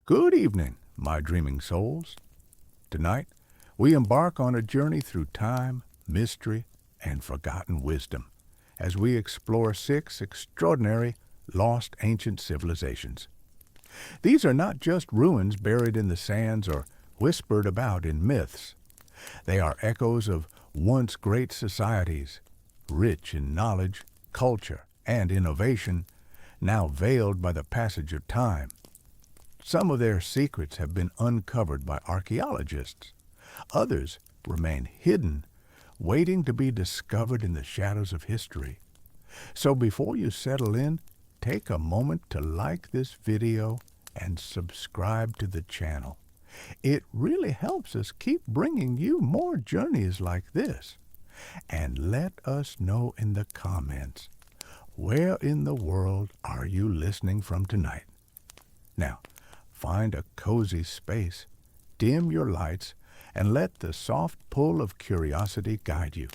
Good evening, my dreaming souls. Tonight, we embark on a journey through time, mystery, and forgotten wisdom as we explore 6 extraordinary lost ancient civilizations. These are not just ruins buried in the sands or whispered about in myths. They are echoes of once great societies, rich in knowledge, culture, and innovation, now veiled by the passage of time. Some of their secrets have been uncovered by archaeologists. Others remain hidden, waiting to be discovered in the shadows of history. So before you settle in, take a moment to like this video and subscribe to the channel. It really helps us keep bringing you more journeys like this. And let us know in the comments, where in the world are you listening from tonight? Now, find a cozy space, dim your lights, and let the soft pull of curiosity guide you.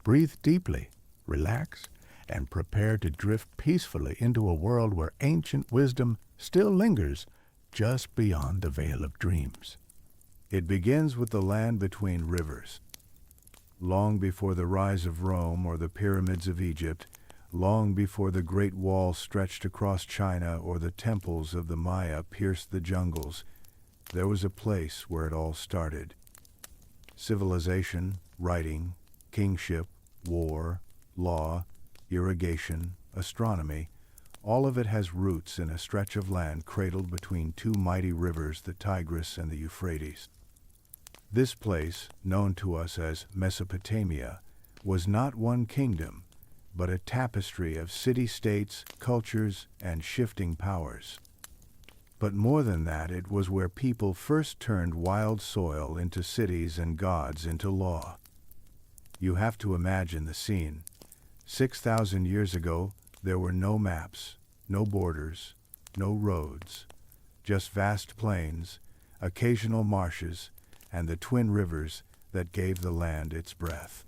Breathe deeply, relax, and prepare to drift peacefully into a world where ancient wisdom still lingers just beyond the veil of dreams. It begins with the land between rivers. Long before the rise of Rome or the pyramids of Egypt, long before the Great Wall stretched across China or the temples of the Maya pierced the jungles, there was a place where it all started. Civilization, writing, kingship, war, law, irrigation, astronomy, all of it has roots in a stretch of land cradled between 2 mighty rivers, the Tigris and the Euphrates. This place, known to us as Mesopotamia, was not one kingdom, but a tapestry of city-states, cultures, and shifting powers. But more than that, it was where people first turned wild soil into cities and gods into law. You have to imagine the scene. 6,000 years ago, there were no maps, no borders, no roads, just vast plains, occasional marshes, and the twin rivers that gave the land its breath.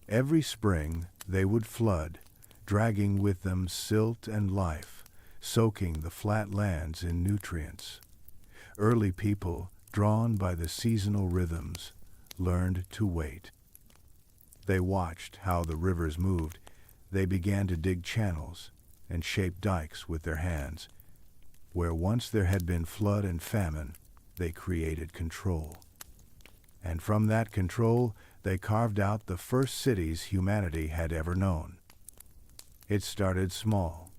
Every spring, they would flood, dragging with them silt and life, soaking the flat lands in nutrients. Early people, drawn by the seasonal rhythms, learned to wait. They watched how the rivers moved. They began to dig channels and shape dikes with their hands. Where once there had been flood and famine, they created control. And from that control, they carved out the first cities humanity had ever known. It started small.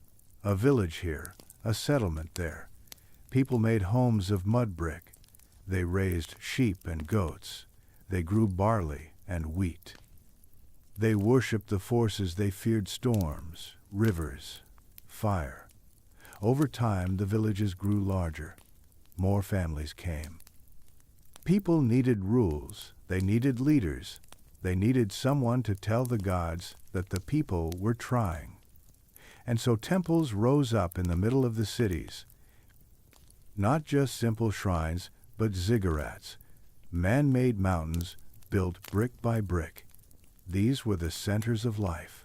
A village here, a settlement there. People made homes of mud brick. They raised sheep and goats. They grew barley and wheat. They worshipped the forces they feared: storms, rivers, fire. Over time, the villages grew larger. More families came. People needed rules. They needed leaders. They needed someone to tell the gods that the people were trying. And so temples rose up in the middle of the cities. Not just simple shrines, but ziggurats, man-made mountains built brick by brick. These were the centers of life.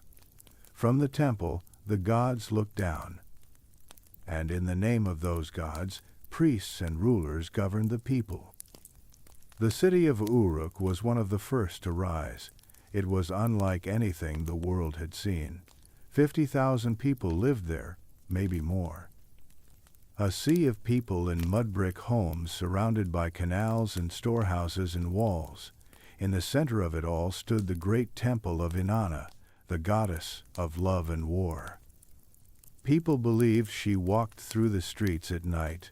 From the temple, the gods looked down. And in the name of those gods, priests and rulers governed the people. The city of Uruk was one of the first to rise. It was unlike anything the world had seen. 50,000 people lived there, maybe more. A sea of people in mud brick homes surrounded by canals and storehouses and walls. In the center of it all stood the great temple of Inanna, the goddess of love and war. People believed she walked through the streets at night.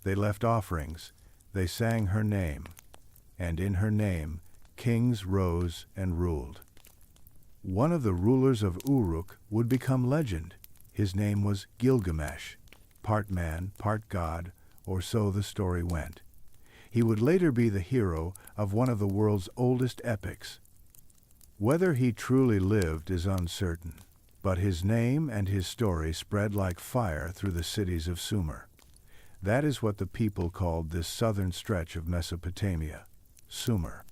They left offerings. They sang her name. And in her name, kings rose and ruled. One of the rulers of Uruk would become legend. His name was Gilgamesh, part man, part god, or so the story went. He would later be the hero of one of the world's oldest epics. Whether he truly lived is uncertain, but his name and his story spread like fire through the cities of Sumer. That is what the people called this southern stretch of Mesopotamia, Sumer.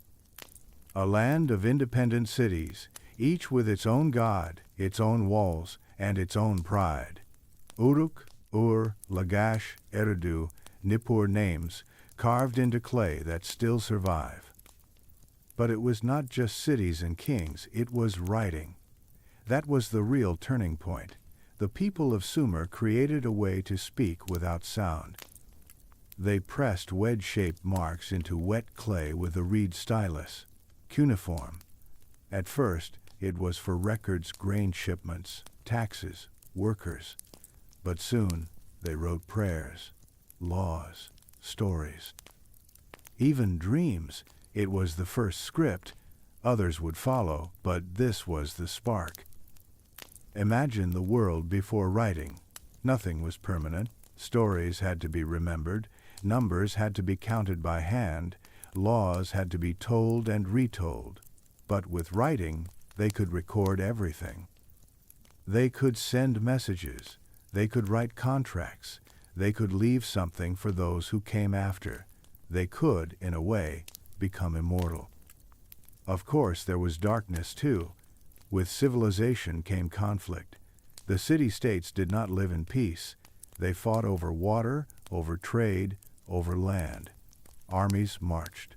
A land of independent cities, each with its own god, its own walls, and its own pride. Uruk, Ur, Lagash, Eridu, Nippur names carved into clay that still survive. But it was not just cities and kings, it was writing. That was the real turning point. The people of Sumer created a way to speak without sound. They pressed wedge-shaped marks into wet clay with a reed stylus, cuneiform. At first, it was for records, grain shipments, taxes, workers. But soon, they wrote prayers, laws, stories. Even dreams. It was the first script. Others would follow, but this was the spark. Imagine the world before writing. Nothing was permanent. Stories had to be remembered. Numbers had to be counted by hand. Laws had to be told and retold. But with writing, they could record everything. They could send messages. They could write contracts. They could leave something for those who came after. They could, in a way, become immortal. Of course, there was darkness too. With civilization came conflict. The city-states did not live in peace. They fought over water, over trade, over land. Armies marched.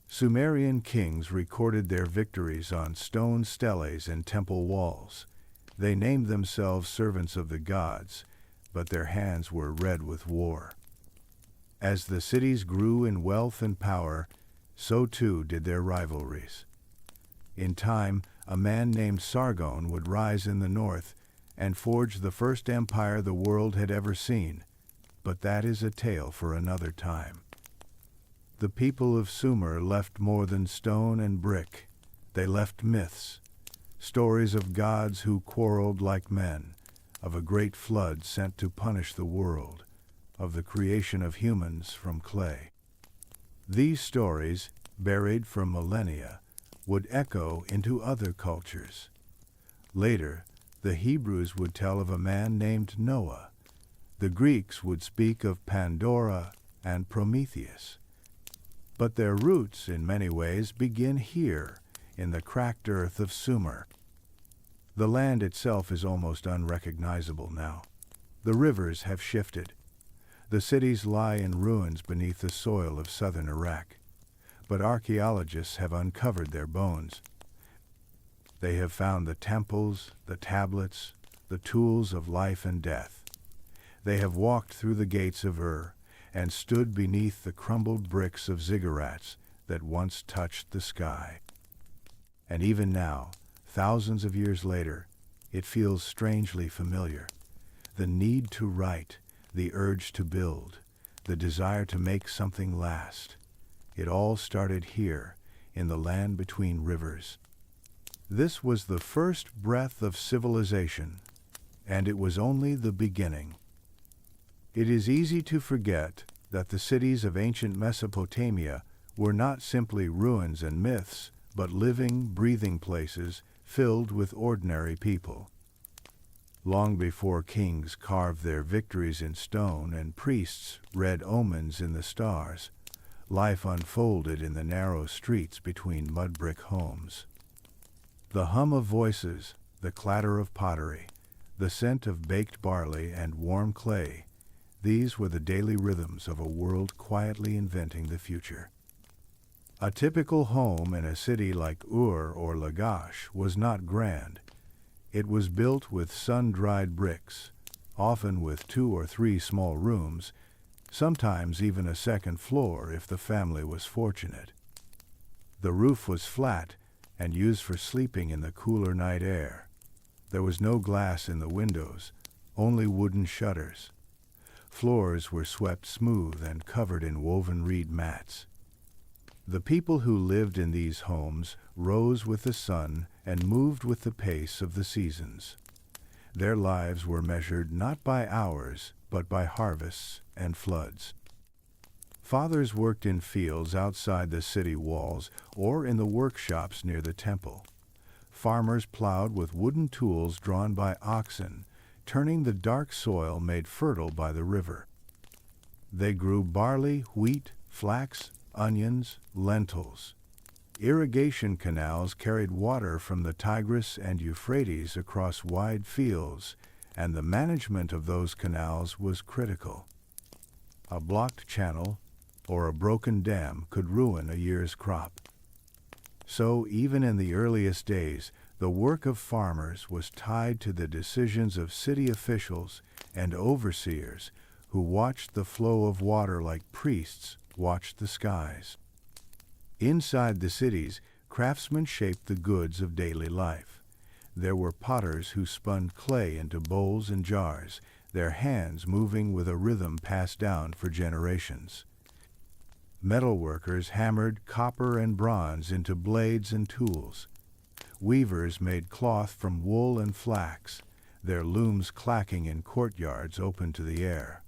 Sumerian kings recorded their victories on stone steles and temple walls. They named themselves servants of the gods, but their hands were red with war. As the cities grew in wealth and power, so too did their rivalries. In time, a man named Sargon would rise in the north and forge the first empire the world had ever seen, but that is a tale for another time. The people of Sumer left more than stone and brick. They left myths, stories of gods who quarreled like men, of a great flood sent to punish the world, of the creation of humans from clay. These stories, buried for millennia, would echo into other cultures. Later, the Hebrews would tell of a man named Noah. The Greeks would speak of Pandora and Prometheus. But their roots, in many ways, begin here, in the cracked earth of Sumer. The land itself is almost unrecognizable now. The rivers have shifted. The cities lie in ruins beneath the soil of southern Iraq. But archaeologists have uncovered their bones. They have found the temples, the tablets, the tools of life and death. They have walked through the gates of Ur and stood beneath the crumbled bricks of ziggurats that once touched the sky. And even now, thousands of years later, it feels strangely familiar. The need to write, the urge to build, the desire to make something last. It all started here, in the land between rivers. This was the first breath of civilization, and it was only the beginning. It is easy to forget that the cities of ancient Mesopotamia were not simply ruins and myths, but living, breathing places filled with ordinary people. Long before kings carved their victories in stone and priests read omens in the stars, life unfolded in the narrow streets between mud-brick homes. The hum of voices, the clatter of pottery, the scent of baked barley and warm clay, these were the daily rhythms of a world quietly inventing the future. A typical home in a city like Ur or Lagash was not grand. It was built with sun-dried bricks, often with 2 or 3 small rooms, sometimes even a second floor if the family was fortunate. The roof was flat and used for sleeping in the cooler night air. There was no glass in the windows, only wooden shutters. Floors were swept smooth and covered in woven reed mats. The people who lived in these homes rose with the sun and moved with the pace of the seasons. Their lives were measured not by hours, but by harvests and floods. Fathers worked in fields outside the city walls or in the workshops near the temple. Farmers plowed with wooden tools drawn by oxen, turning the dark soil made fertile by the river. They grew barley, wheat, flax, onions, lentils. Irrigation canals carried water from the Tigris and Euphrates across wide fields, and the management of those canals was critical. A blocked channel or a broken dam could ruin a year's crop. So, even in the earliest days, the work of farmers was tied to the decisions of city officials and overseers who watched the flow of water like priests watched the skies. Inside the cities, craftsmen shaped the goods of daily life. There were potters who spun clay into bowls and jars, their hands moving with a rhythm passed down for generations. Metalworkers hammered copper and bronze into blades and tools. Weavers made cloth from wool and flax, their looms clacking in courtyards open to the air.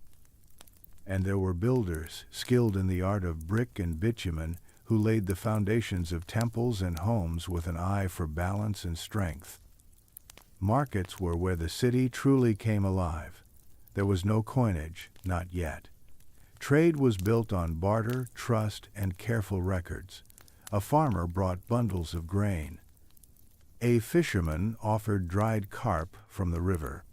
And there were builders, skilled in the art of brick and bitumen, who laid the foundations of temples and homes with an eye for balance and strength. Markets were where the city truly came alive. There was no coinage, not yet. Trade was built on barter, trust, and careful records. A farmer brought bundles of grain. A fisherman offered dried carp from the river.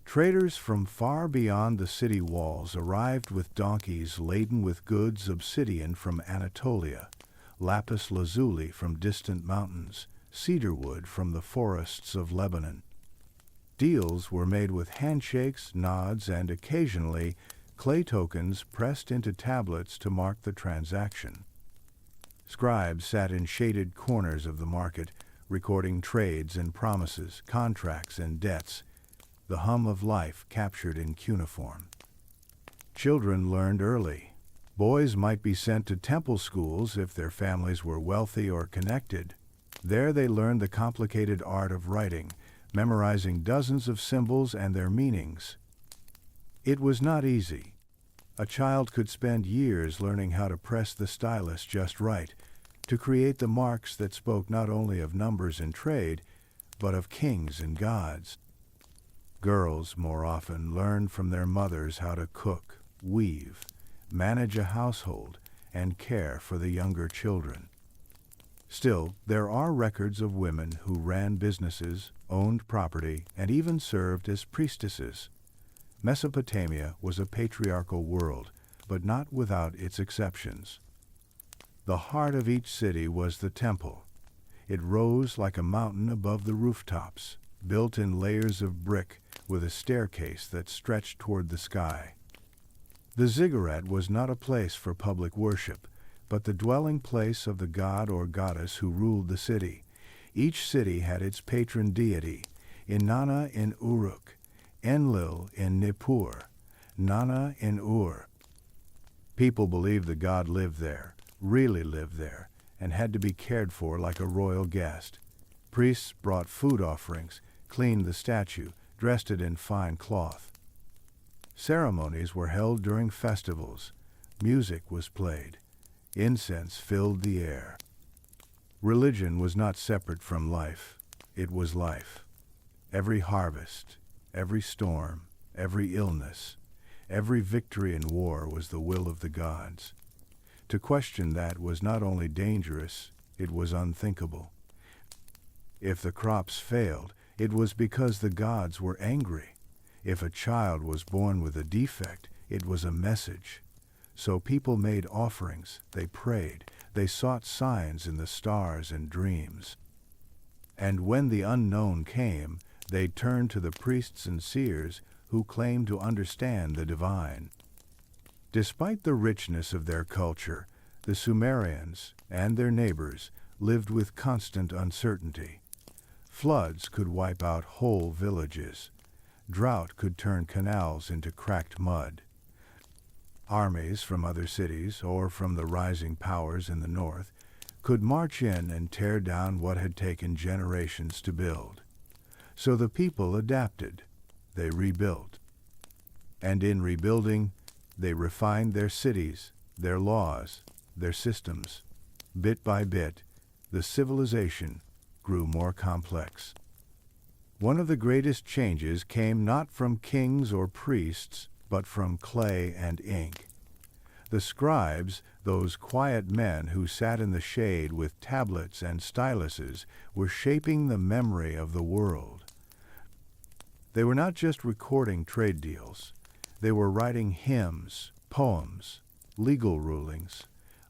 Traders from far beyond the city walls arrived with donkeys laden with goods, obsidian from Anatolia, lapis lazuli from distant mountains, cedar wood from the forests of Lebanon. Deals were made with handshakes, nods, and occasionally clay tokens pressed into tablets to mark the transaction. Scribes sat in shaded corners of the market, recording trades and promises, contracts and debts, the hum of life captured in cuneiform. Children learned early. Boys might be sent to temple schools if their families were wealthy or connected. There they learned the complicated art of writing, memorizing dozens of symbols and their meanings. It was not easy. A child could spend years learning how to press the stylus just right, to create the marks that spoke not only of numbers and trade, but of kings and gods. Girls, more often, learned from their mothers how to cook, weave, manage a household, and care for the younger children. Still, there are records of women who ran businesses, owned property, and even served as priestesses. Mesopotamia was a patriarchal world, but not without its exceptions. The heart of each city was the temple. It rose like a mountain above the rooftops, built in layers of brick with a staircase that stretched toward the sky. The ziggurat was not a place for public worship, but the dwelling place of the god or goddess who ruled the city. Each city had its patron deity, Inanna in Uruk, Enlil in Nippur, Nana in Ur. People believed the god lived there, really lived there, and had to be cared for like a royal guest. Priests brought food offerings, cleaned the statue, dressed it in fine cloth. Ceremonies were held during festivals. Music was played. Incense filled the air. Religion was not separate from life. It was life. Every harvest, every storm, every illness, every victory in war was the will of the gods. To question that was not only dangerous, it was unthinkable. If the crops failed, it was because the gods were angry. If a child was born with a defect, it was a message. So people made offerings, they prayed, they sought signs in the stars and dreams. And when the unknown came, they turned to the priests and seers who claimed to understand the divine. Despite the richness of their culture, the Sumerians and their neighbors lived with constant uncertainty. Floods could wipe out whole villages. Drought could turn canals into cracked mud. Armies from other cities or from the rising powers in the north could march in and tear down what had taken generations to build. So the people adapted. They rebuilt. And in rebuilding, they refined their cities, their laws, their systems. Bit by bit, the civilization grew more complex. One of the greatest changes came not from kings or priests, but from clay and ink. The scribes, those quiet men who sat in the shade with tablets and styluses, were shaping the memory of the world. They were not just recording trade deals. They were writing hymns, poems, legal rulings,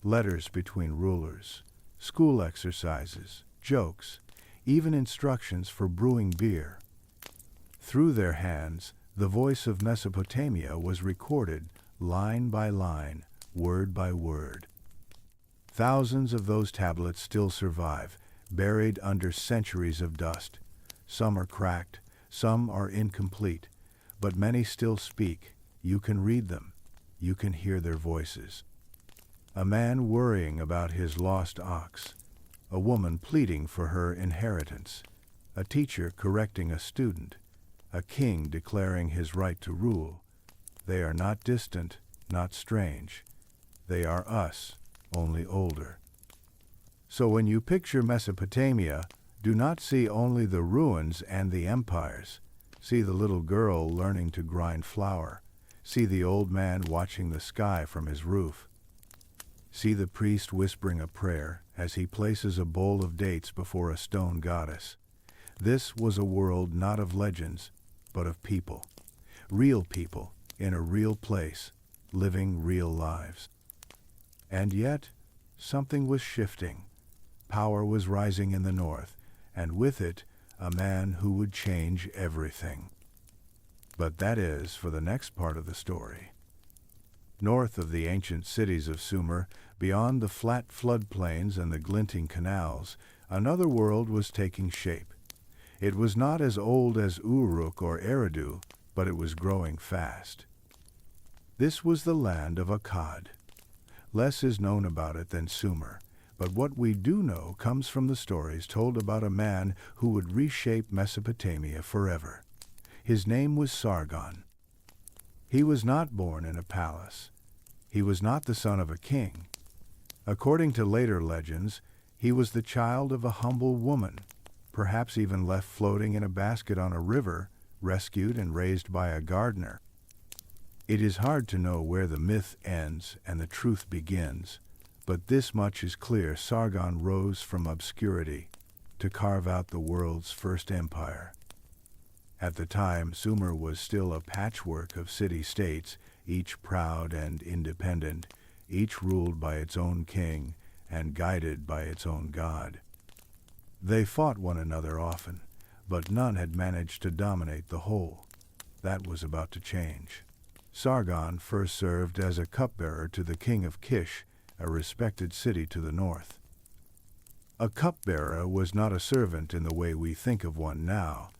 letters between rulers, school exercises, jokes, even instructions for brewing beer. Through their hands, the voice of Mesopotamia was recorded line by line, word by word. Thousands of those tablets still survive, buried under centuries of dust. Some are cracked, some are incomplete, but many still speak. You can read them. You can hear their voices. A man worrying about his lost ox, a woman pleading for her inheritance, a teacher correcting a student, a king declaring his right to rule. They are not distant, not strange. They are us, only older. So when you picture Mesopotamia, do not see only the ruins and the empires. See the little girl learning to grind flour. See the old man watching the sky from his roof. See the priest whispering a prayer as he places a bowl of dates before a stone goddess. This was a world not of legends, but of people. Real people in a real place, living real lives. And yet, something was shifting. Power was rising in the north, and with it, a man who would change everything. But that is for the next part of the story. North of the ancient cities of Sumer, beyond the flat floodplains and the glinting canals, another world was taking shape. It was not as old as Uruk or Eridu, but it was growing fast. This was the land of Akkad. Less is known about it than Sumer, but what we do know comes from the stories told about a man who would reshape Mesopotamia forever. His name was Sargon. He was not born in a palace. He was not the son of a king. According to later legends, he was the child of a humble woman, perhaps even left floating in a basket on a river, rescued and raised by a gardener. It is hard to know where the myth ends and the truth begins, but this much is clear: Sargon rose from obscurity to carve out the world's first empire. At the time, Sumer was still a patchwork of city-states, each proud and independent, each ruled by its own king and guided by its own god. They fought one another often, but none had managed to dominate the whole. That was about to change. Sargon first served as a cupbearer to the king of Kish, a respected city to the north. A cupbearer was not a servant in the way we think of one now.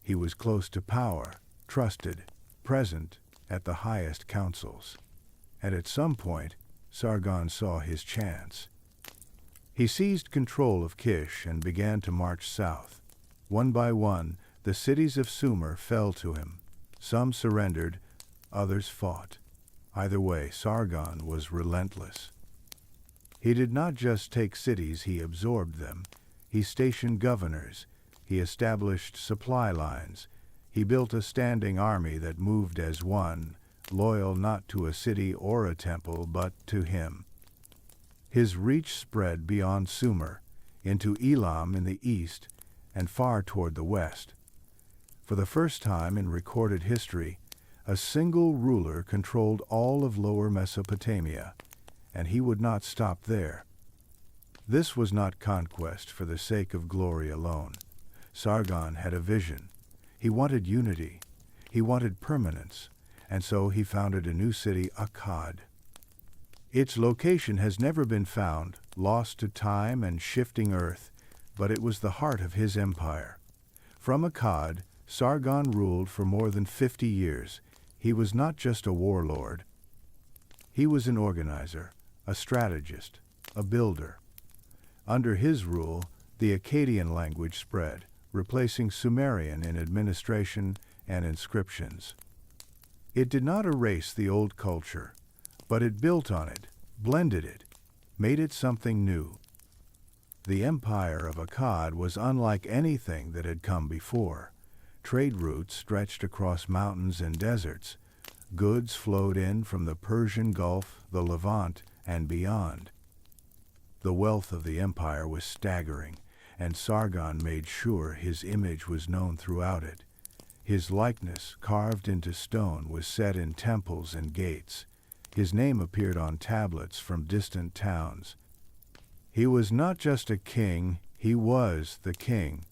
He was close to power, trusted, present at the highest councils. And at some point, Sargon saw his chance. He seized control of Kish and began to march south. One by one, the cities of Sumer fell to him. Some surrendered, others fought. Either way, Sargon was relentless. He did not just take cities, he absorbed them. He stationed governors. He established supply lines. He built a standing army that moved as one, loyal not to a city or a temple, but to him. His reach spread beyond Sumer, into Elam in the east, and far toward the west. For the first time in recorded history, a single ruler controlled all of Lower Mesopotamia, and he would not stop there. This was not conquest for the sake of glory alone. Sargon had a vision. He wanted unity. He wanted permanence, and so he founded a new city, Akkad. Its location has never been found, lost to time and shifting earth, but it was the heart of his empire. From Akkad, Sargon ruled for more than 50 years. He was not just a warlord. He was an organizer, a strategist, a builder. Under his rule, the Akkadian language spread, replacing Sumerian in administration and inscriptions. It did not erase the old culture, but it built on it, blended it, made it something new. The empire of Akkad was unlike anything that had come before. Trade routes stretched across mountains and deserts. Goods flowed in from the Persian Gulf, the Levant, and beyond. The wealth of the empire was staggering, and Sargon made sure his image was known throughout it. His likeness, carved into stone, was set in temples and gates. His name appeared on tablets from distant towns. He was not just a king, he was the king,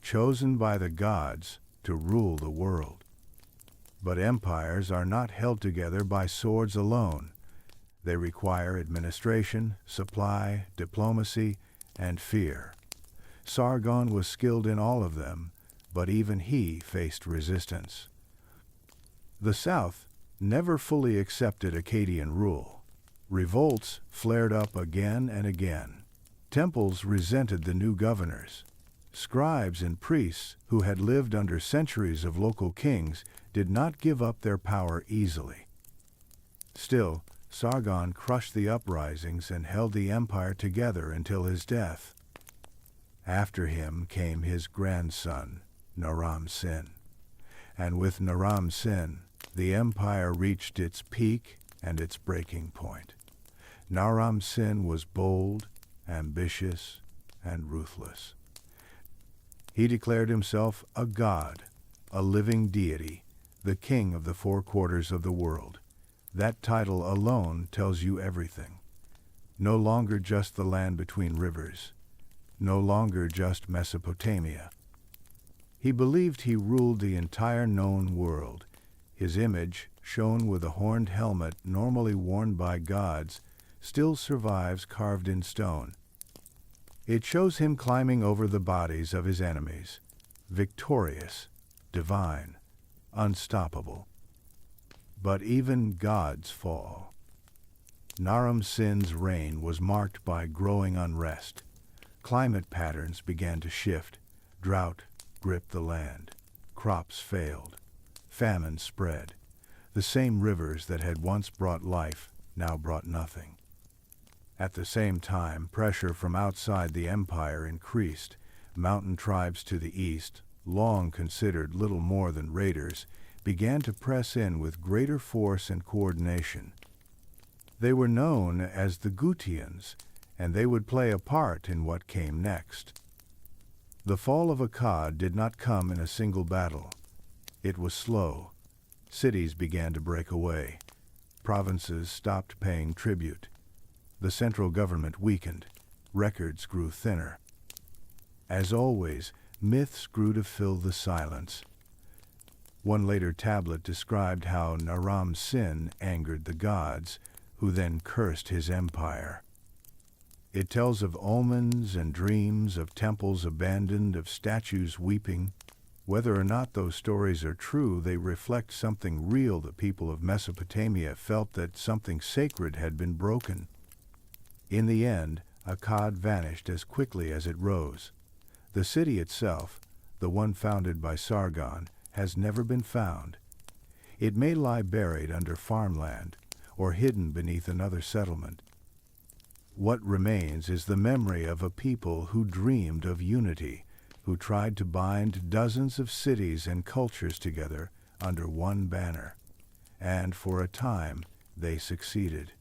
chosen by the gods to rule the world. But empires are not held together by swords alone. They require administration, supply, diplomacy, and fear. Sargon was skilled in all of them, but even he faced resistance. The South never fully accepted Akkadian rule. Revolts flared up again and again. Temples resented the new governors. Scribes and priests, who had lived under centuries of local kings, did not give up their power easily. Still, Sargon crushed the uprisings and held the empire together until his death. After him came his grandson, Naram-Sin. And with Naram-Sin, the empire reached its peak and its breaking point. Naram-Sin was bold, ambitious, and ruthless. He declared himself a god, a living deity, the king of the four quarters of the world. That title alone tells you everything. No longer just the land between rivers, no longer just Mesopotamia. He believed he ruled the entire known world. His image, shown with a horned helmet normally worn by gods, still survives carved in stone. It shows him climbing over the bodies of his enemies, victorious, divine, unstoppable. But even gods fall. Naram-Sin's reign was marked by growing unrest. Climate patterns began to shift. Drought gripped the land. Crops failed. Famine spread. The same rivers that had once brought life now brought nothing. At the same time, pressure from outside the empire increased. Mountain tribes to the east, long considered little more than raiders, began to press in with greater force and coordination. They were known as the Gutians, and they would play a part in what came next. The fall of Akkad did not come in a single battle. It was slow. Cities began to break away. Provinces stopped paying tribute. The central government weakened. Records grew thinner. As always, myths grew to fill the silence. One later tablet described how Naram-Sin angered the gods, who then cursed his empire. It tells of omens and dreams, of temples abandoned, of statues weeping. Whether or not those stories are true, they reflect something real. The people of Mesopotamia felt that something sacred had been broken. In the end, Akkad vanished as quickly as it rose. The city itself, the one founded by Sargon, has never been found. It may lie buried under farmland or hidden beneath another settlement. What remains is the memory of a people who dreamed of unity, who tried to bind dozens of cities and cultures together under one banner. And for a time, they succeeded.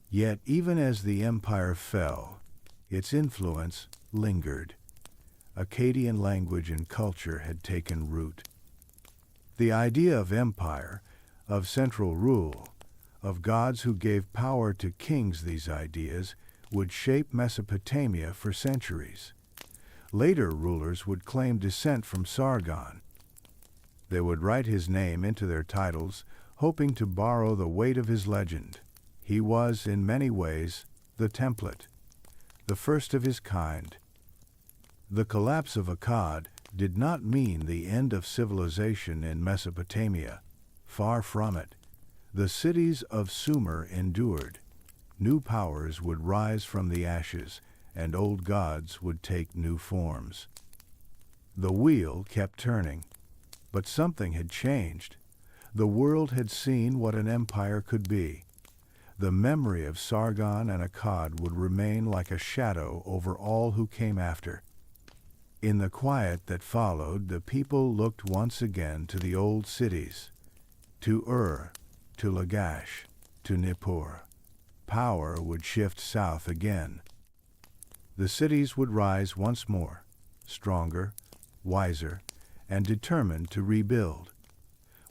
Yet even as the empire fell, its influence lingered. Akkadian language and culture had taken root. The idea of empire, of central rule, of gods who gave power to kings, these ideas would shape Mesopotamia for centuries. Later rulers would claim descent from Sargon. They would write his name into their titles, hoping to borrow the weight of his legend. He was, in many ways, the template, the first of his kind. The collapse of Akkad did not mean the end of civilization in Mesopotamia. Far from it. The cities of Sumer endured. New powers would rise from the ashes, and old gods would take new forms. The wheel kept turning, but something had changed. The world had seen what an empire could be. The memory of Sargon and Akkad would remain like a shadow over all who came after. In the quiet that followed, the people looked once again to the old cities, to Ur, to Lagash, to Nippur. Power would shift south again. The cities would rise once more, stronger, wiser, and determined to rebuild.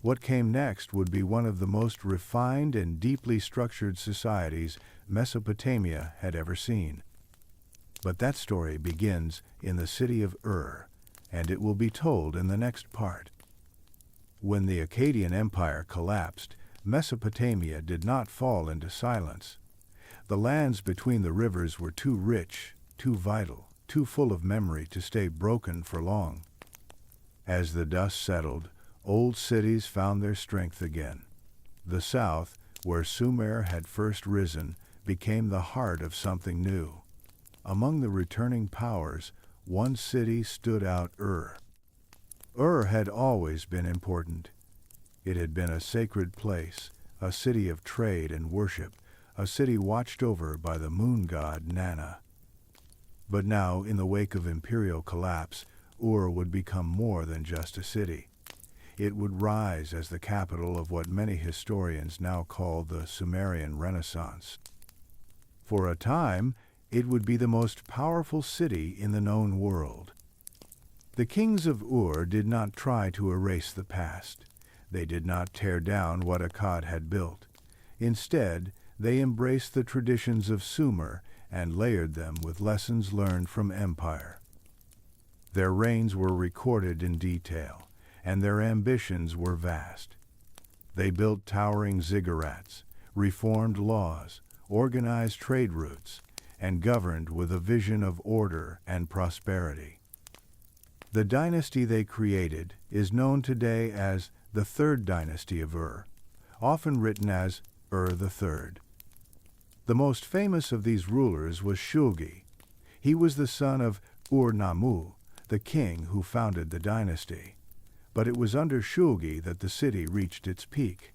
What came next would be one of the most refined and deeply structured societies Mesopotamia had ever seen. But that story begins in the city of Ur, and it will be told in the next part. When the Akkadian Empire collapsed, Mesopotamia did not fall into silence. The lands between the rivers were too rich, too vital, too full of memory to stay broken for long. As the dust settled, old cities found their strength again. The south, where Sumer had first risen, became the heart of something new. Among the returning powers, one city stood out: Ur. Ur had always been important. It had been a sacred place, a city of trade and worship, a city watched over by the moon god Nana. But now, in the wake of imperial collapse, Ur would become more than just a city. It would rise as the capital of what many historians now call the Sumerian Renaissance. For a time, it would be the most powerful city in the known world. The kings of Ur did not try to erase the past. They did not tear down what Akkad had built. Instead, they embraced the traditions of Sumer and layered them with lessons learned from empire. Their reigns were recorded in detail, and their ambitions were vast. They built towering ziggurats, reformed laws, organized trade routes, and governed with a vision of order and prosperity. The dynasty they created is known today as the Third Dynasty of Ur, often written as Ur III. The most famous of these rulers was Shulgi. He was the son of Ur-Nammu, the king who founded the dynasty. But it was under Shulgi that the city reached its peak.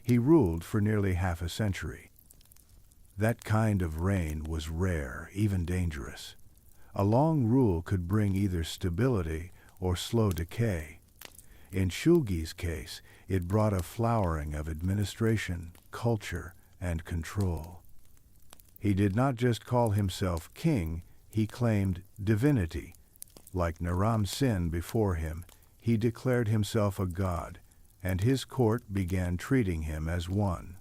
He ruled for nearly half a century. That kind of reign was rare, even dangerous. A long rule could bring either stability or slow decay. In Shulgi's case, it brought a flowering of administration, culture, and control. He did not just call himself king, he claimed divinity. Like Naram-Sin before him, he declared himself a god, and his court began treating him as one.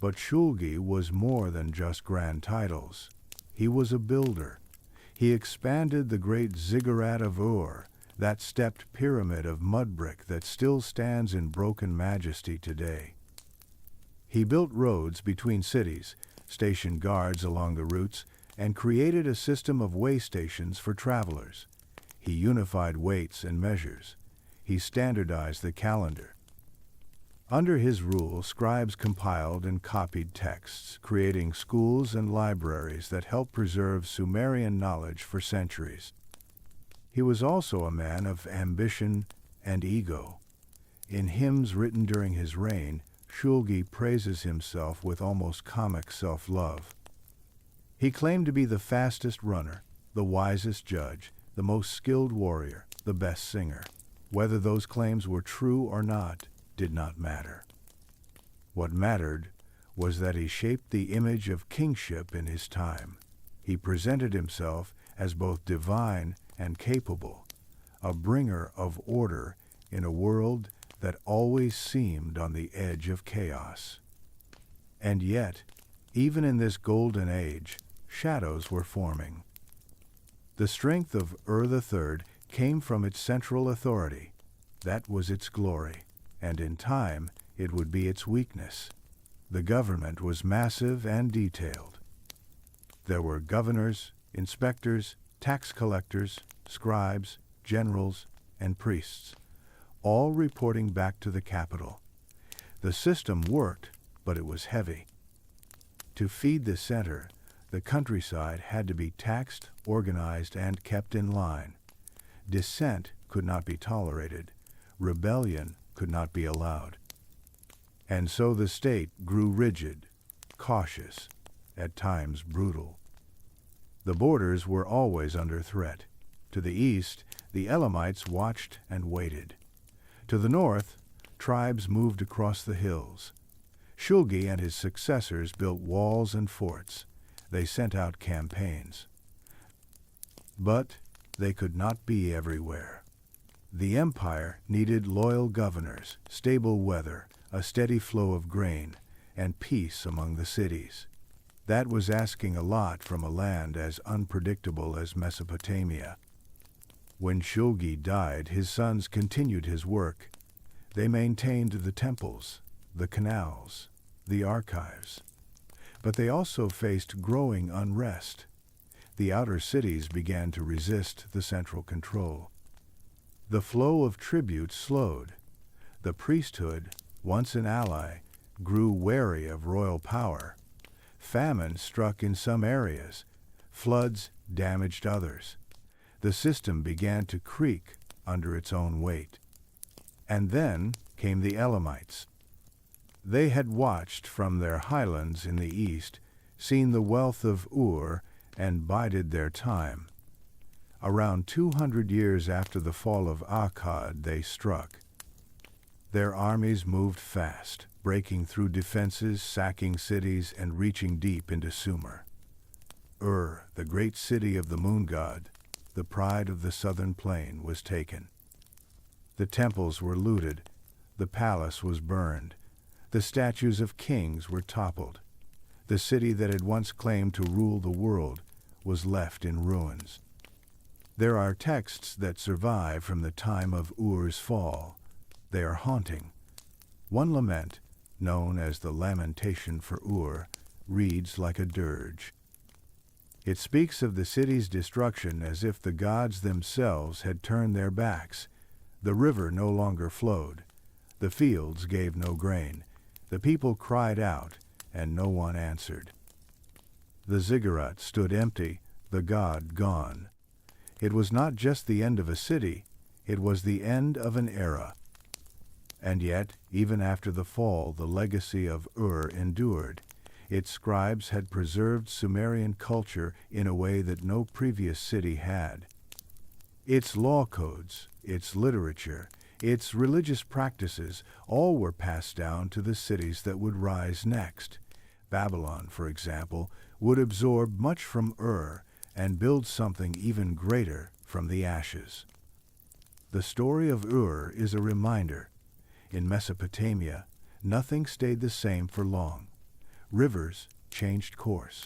But Shulgi was more than just grand titles. He was a builder. He expanded the great ziggurat of Ur, that stepped pyramid of mud brick that still stands in broken majesty today. He built roads between cities, stationed guards along the routes, and created a system of way stations for travelers. He unified weights and measures. He standardized the calendar. Under his rule, scribes compiled and copied texts, creating schools and libraries that helped preserve Sumerian knowledge for centuries. He was also a man of ambition and ego. In hymns written during his reign, Shulgi praises himself with almost comic self-love. He claimed to be the fastest runner, the wisest judge, the most skilled warrior, the best singer. Whether those claims were true or not did not matter. What mattered was that he shaped the image of kingship in his time. He presented himself as both divine and capable, a bringer of order in a world that always seemed on the edge of chaos. And yet, even in this golden age, shadows were forming. The strength of Ur III came from its central authority. That was its glory, and in time it would be its weakness. The government was massive and detailed. There were governors, inspectors, tax collectors, scribes, generals, and priests, all reporting back to the capital. The system worked, but it was heavy. To feed the center, the countryside had to be taxed, organized, and kept in line. Dissent could not be tolerated. Rebellion could not be allowed. And so the state grew rigid, cautious, at times brutal. The borders were always under threat. To the east, the Elamites watched and waited. To the north, tribes moved across the hills. Shulgi and his successors built walls and forts. They sent out campaigns. But they could not be everywhere. The empire needed loyal governors, stable weather, a steady flow of grain, and peace among the cities. That was asking a lot from a land as unpredictable as Mesopotamia. When Shulgi died, his sons continued his work. They maintained the temples, the canals, the archives. But they also faced growing unrest. The outer cities began to resist the central control. The flow of tribute slowed. The priesthood, once an ally, grew wary of royal power. Famine struck in some areas. Floods damaged others. The system began to creak under its own weight. And then came the Elamites. They had watched from their highlands in the east, seen the wealth of Ur, and bided their time. Around 200 years after the fall of Akkad, they struck. Their armies moved fast, breaking through defenses, sacking cities, and reaching deep into Sumer. Ur, the great city of the moon god, the pride of the southern plain, was taken. The temples were looted, the palace was burned, the statues of kings were toppled. The city that had once claimed to rule the world was left in ruins. There are texts that survive from the time of Ur's fall. They are haunting. One lament, known as the Lamentation for Ur, reads like a dirge. It speaks of the city's destruction as if the gods themselves had turned their backs. The river no longer flowed. The fields gave no grain. The people cried out, and no one answered. The ziggurat stood empty, the god gone. It was not just the end of a city, it was the end of an era. And yet, even after the fall, the legacy of Ur endured. Its scribes had preserved Sumerian culture in a way that no previous city had. Its law codes, its literature, its religious practices, all were passed down to the cities that would rise next. Babylon, for example, would absorb much from Ur and build something even greater from the ashes. The story of Ur is a reminder. In Mesopotamia, nothing stayed the same for long. Rivers changed course.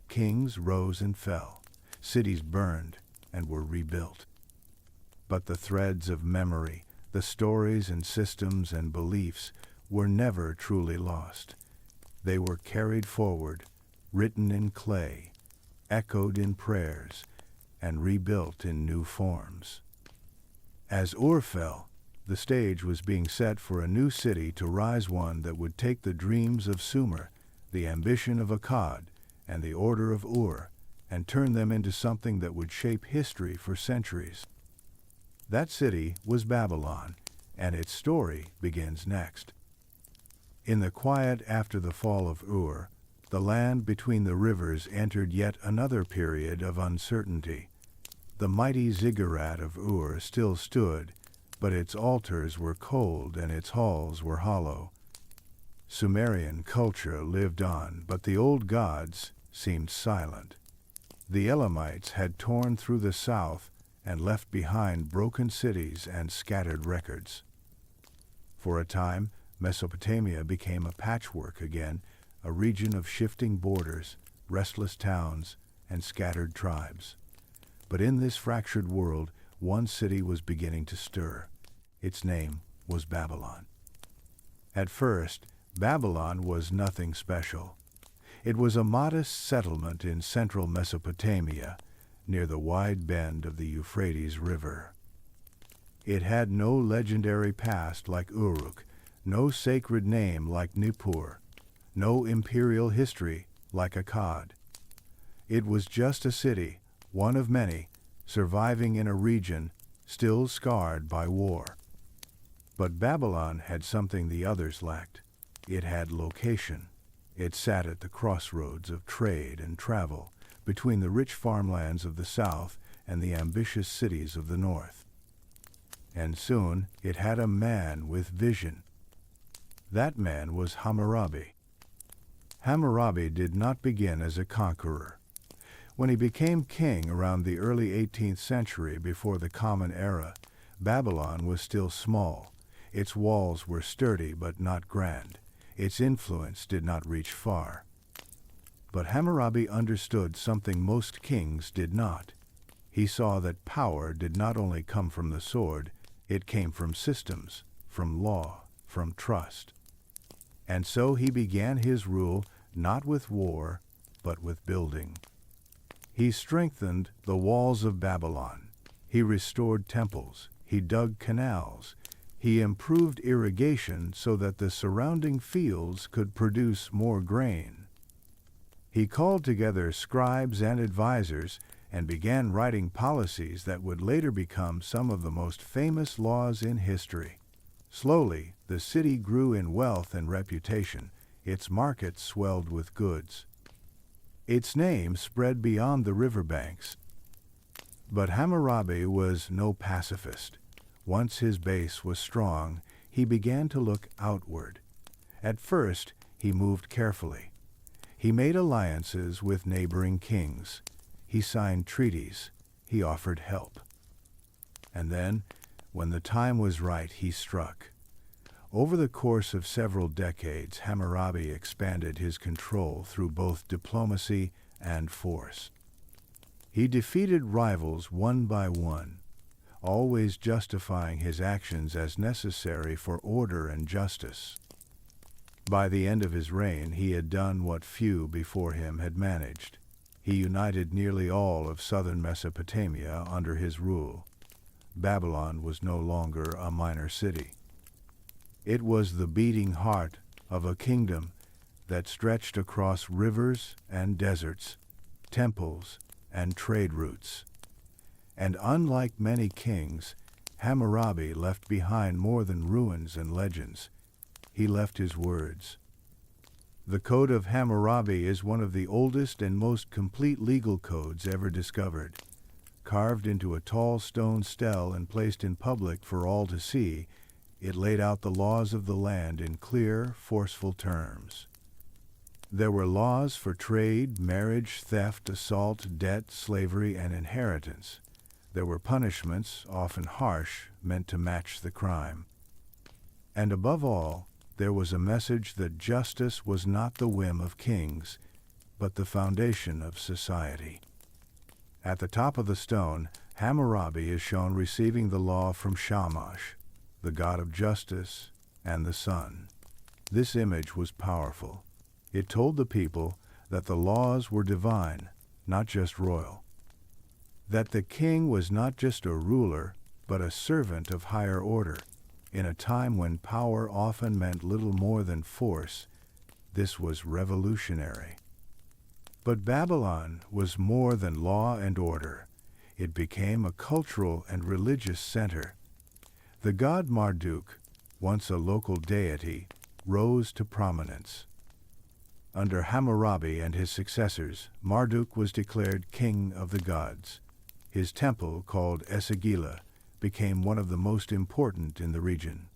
Kings rose and fell. Cities burned and were rebuilt. But the threads of memory, the stories and systems and beliefs, were never truly lost. They were carried forward, written in clay, echoed in prayers, and rebuilt in new forms. As Ur fell, the stage was being set for a new city to rise, one that would take the dreams of Sumer, the ambition of Akkad, and the order of Ur, and turn them into something that would shape history for centuries. That city was Babylon, and its story begins next. In the quiet after the fall of Ur, the land between the rivers entered yet another period of uncertainty. The mighty ziggurat of Ur still stood, but its altars were cold and its halls were hollow. Sumerian culture lived on, but the old gods seemed silent. The Elamites had torn through the south and left behind broken cities and scattered records. For a time, Mesopotamia became a patchwork again, a region of shifting borders, restless towns, and scattered tribes. But in this fractured world, one city was beginning to stir. Its name was Babylon. At first, Babylon was nothing special. It was a modest settlement in central Mesopotamia, near the wide bend of the Euphrates River. It had no legendary past like Uruk, no sacred name like Nippur, no imperial history like Akkad. It was just a city, one of many, surviving in a region still scarred by war. But Babylon had something the others lacked. It had location. It sat at the crossroads of trade and travel, between the rich farmlands of the south and the ambitious cities of the north. And soon it had a man with vision. That man was Hammurabi. Hammurabi did not begin as a conqueror. When he became king around the early 18th century before the Common Era, Babylon was still small. Its walls were sturdy but not grand. Its influence did not reach far. But Hammurabi understood something most kings did not. He saw that power did not only come from the sword, it came from systems, from law, from trust. And so he began his rule not with war, but with building. He strengthened the walls of Babylon. He restored temples. He dug canals. He improved irrigation so that the surrounding fields could produce more grain. He called together scribes and advisors and began writing policies that would later become some of the most famous laws in history. Slowly, the city grew in wealth and reputation. Its markets swelled with goods. Its name spread beyond the riverbanks. But Hammurabi was no pacifist. Once his base was strong, he began to look outward. At first, he moved carefully. He made alliances with neighboring kings. He signed treaties. He offered help. And then, when the time was right, he struck. Over the course of several decades, Hammurabi expanded his control through both diplomacy and force. He defeated rivals one by one, always justifying his actions as necessary for order and justice. By the end of his reign, he had done what few before him had managed. He united nearly all of southern Mesopotamia under his rule. Babylon was no longer a minor city. It was the beating heart of a kingdom that stretched across rivers and deserts, temples and trade routes. And unlike many kings, Hammurabi left behind more than ruins and legends. He left his words. The Code of Hammurabi is one of the oldest and most complete legal codes ever discovered. Carved into a tall stone stele and placed in public for all to see, it laid out the laws of the land in clear, forceful terms. There were laws for trade, marriage, theft, assault, debt, slavery, and inheritance. There were punishments, often harsh, meant to match the crime. And above all, there was a message that justice was not the whim of kings, but the foundation of society. At the top of the stone, Hammurabi is shown receiving the law from Shamash, the god of justice and the sun. This image was powerful. It told the people that the laws were divine, not just royal. That the king was not just a ruler, but a servant of higher order. In a time when power often meant little more than force, this was revolutionary. But Babylon was more than law and order. It became a cultural and religious center. The god Marduk, once a local deity, rose to prominence. Under Hammurabi and his successors, Marduk was declared king of the gods. His temple, called Esagila, became one of the most important in the region.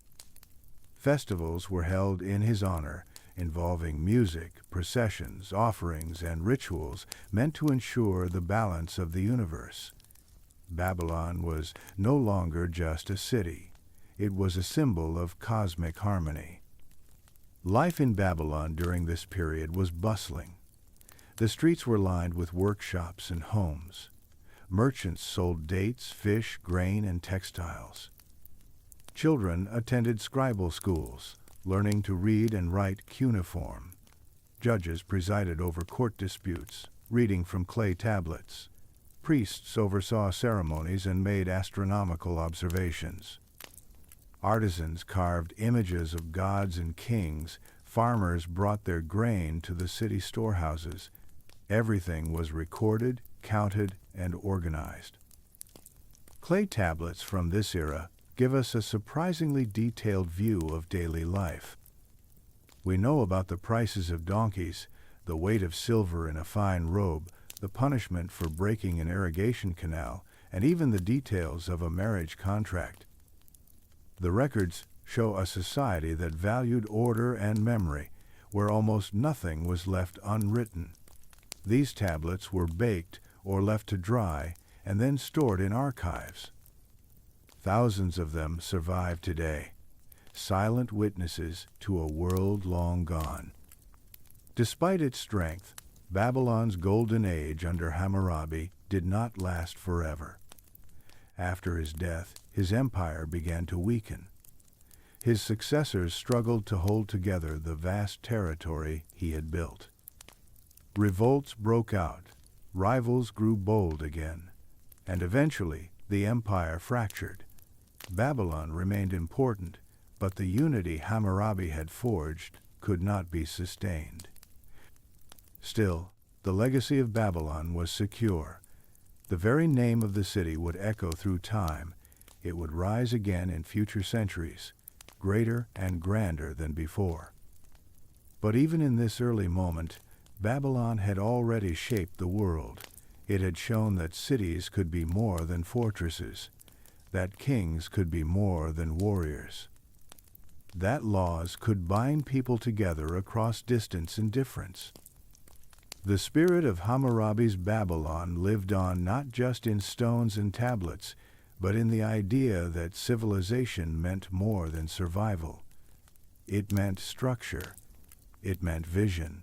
Festivals were held in his honor, involving music, processions, offerings, and rituals meant to ensure the balance of the universe. Babylon was no longer just a city. It was a symbol of cosmic harmony. Life in Babylon during this period was bustling. The streets were lined with workshops and homes. Merchants sold dates, fish, grain, and textiles. Children attended scribal schools, learning to read and write cuneiform. Judges presided over court disputes, reading from clay tablets. Priests oversaw ceremonies and made astronomical observations. Artisans carved images of gods and kings. Farmers brought their grain to the city storehouses. Everything was recorded, counted, and organized. Clay tablets from this era give us a surprisingly detailed view of daily life. We know about the prices of donkeys, the weight of silver in a fine robe, the punishment for breaking an irrigation canal, and even the details of a marriage contract. The records show a society that valued order and memory, where almost nothing was left unwritten. These tablets were baked or left to dry and then stored in archives. Thousands of them survive today, silent witnesses to a world long gone. Despite its strength, Babylon's golden age under Hammurabi did not last forever. After his death, his empire began to weaken. His successors struggled to hold together the vast territory he had built. Revolts broke out, rivals grew bold again, and eventually the empire fractured. Babylon remained important, but the unity Hammurabi had forged could not be sustained. Still, the legacy of Babylon was secure. The very name of the city would echo through time. It would rise again in future centuries, greater and grander than before. But even in this early moment, Babylon had already shaped the world. It had shown that cities could be more than fortresses, that kings could be more than warriors, that laws could bind people together across distance and difference. The spirit of Hammurabi's Babylon lived on not just in stones and tablets, but in the idea that civilization meant more than survival. It meant structure, it meant vision,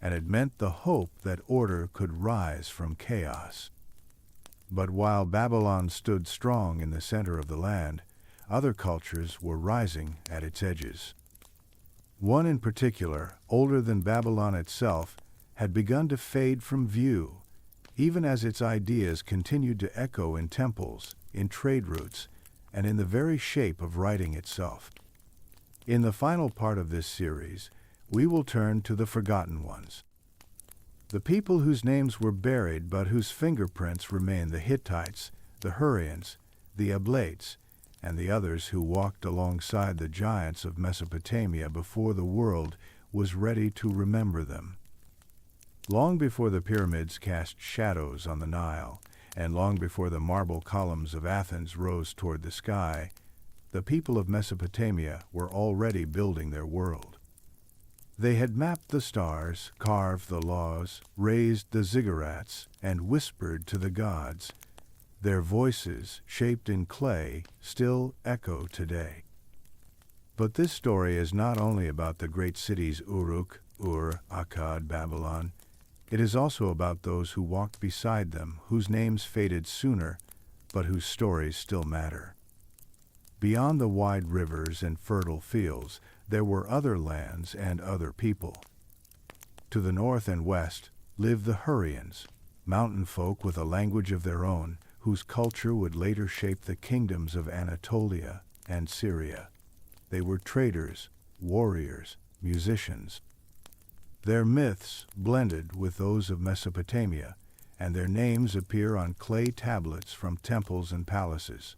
and it meant the hope that order could rise from chaos. But while Babylon stood strong in the center of the land, other cultures were rising at its edges. One in particular, older than Babylon itself, had begun to fade from view, even as its ideas continued to echo in temples, in trade routes, and in the very shape of writing itself. In the final part of this series, we will turn to the forgotten ones. The people whose names were buried but whose fingerprints remain: the Hittites, the Hurrians, the Ablates, and the others who walked alongside the giants of Mesopotamia before the world was ready to remember them. Long before the pyramids cast shadows on the Nile, and long before the marble columns of Athens rose toward the sky, the people of Mesopotamia were already building their world. They had mapped the stars, carved the laws, raised the ziggurats, and whispered to the gods. Their voices, shaped in clay, still echo today. But this story is not only about the great cities Uruk, Ur, Akkad, Babylon. It is also about those who walked beside them, whose names faded sooner, but whose stories still matter. Beyond the wide rivers and fertile fields, there were other lands and other people. To the north and west lived the Hurrians, mountain folk with a language of their own, whose culture would later shape the kingdoms of Anatolia and Syria. They were traders, warriors, musicians. Their myths blended with those of Mesopotamia, and their names appear on clay tablets from temples and palaces.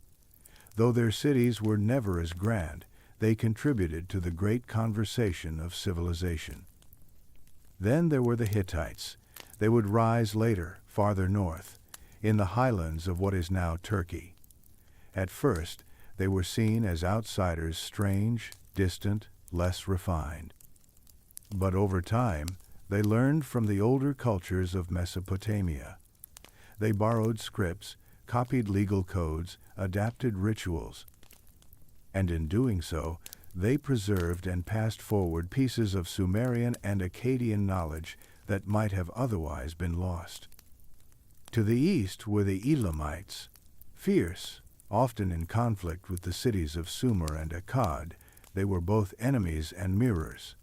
Though their cities were never as grand, they contributed to the great conversation of civilization. Then there were the Hittites. They would rise later, farther north, in the highlands of what is now Turkey. At first, they were seen as outsiders, strange, distant, less refined. But over time, they learned from the older cultures of Mesopotamia. They borrowed scripts, copied legal codes, adapted rituals, and in doing so, they preserved and passed forward pieces of Sumerian and Akkadian knowledge that might have otherwise been lost. To the east were the Elamites, fierce, often in conflict with the cities of Sumer and Akkad. They were both enemies and mirrors.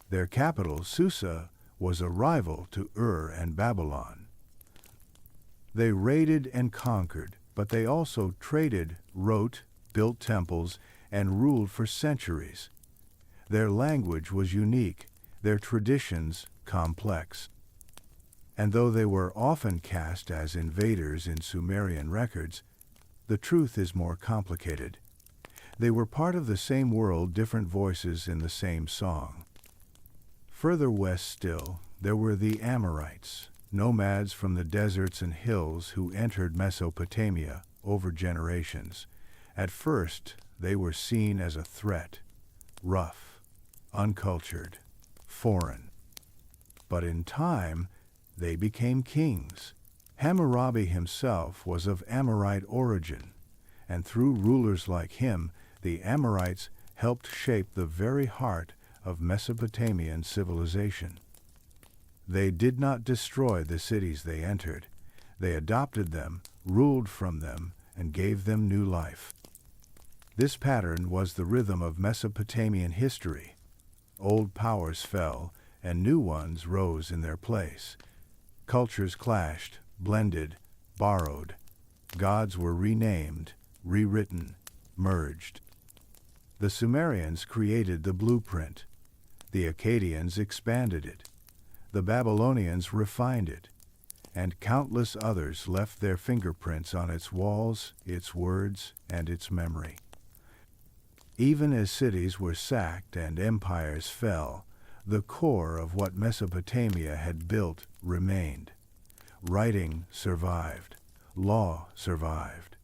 Their capital, Susa, was a rival to Ur and Babylon. They raided and conquered, but they also traded, wrote, built temples, and ruled for centuries. Their language was unique, their traditions complex. And though they were often cast as invaders in Sumerian records, the truth is more complicated. They were part of the same world, different voices in the same song. Further west still, there were the Amorites, nomads from the deserts and hills who entered Mesopotamia over generations. At first, they were seen as a threat, rough, uncultured, foreign. But in time, they became kings. Hammurabi himself was of Amorite origin, and through rulers like him, the Amorites helped shape the very heart of Mesopotamian civilization. They did not destroy the cities they entered. They adopted them, ruled from them, and gave them new life. This pattern was the rhythm of Mesopotamian history. Old powers fell, and new ones rose in their place. Cultures clashed, blended, borrowed. Gods were renamed, rewritten, merged. The Sumerians created the blueprint. The Akkadians expanded it. The Babylonians refined it. And countless others left their fingerprints on its walls, its words, and its memory. Even as cities were sacked and empires fell, the core of what Mesopotamia had built remained. Writing survived. Law survived.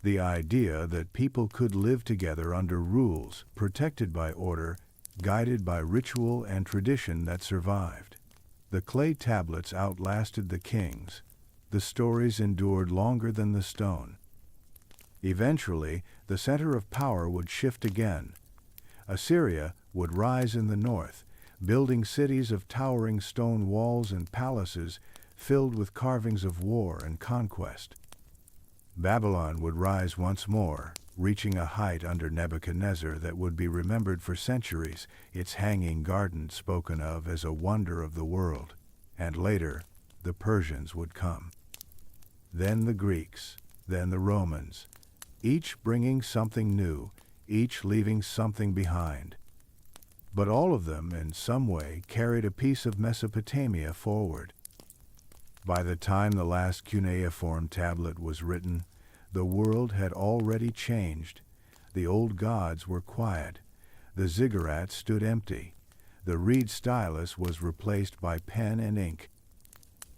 The idea that people could live together under rules, protected by order, guided by ritual and tradition that survived. The clay tablets outlasted the kings. The stories endured longer than the stone. Eventually, the center of power would shift again. Assyria would rise in the north, building cities of towering stone walls and palaces filled with carvings of war and conquest. Babylon would rise once more, reaching a height under Nebuchadnezzar that would be remembered for centuries, its hanging garden spoken of as a wonder of the world. And later, the Persians would come. Then the Greeks, then the Romans, each bringing something new, each leaving something behind. But all of them, in some way, carried a piece of Mesopotamia forward. By the time the last cuneiform tablet was written, the world had already changed. The old gods were quiet. The ziggurat stood empty. The reed stylus was replaced by pen and ink.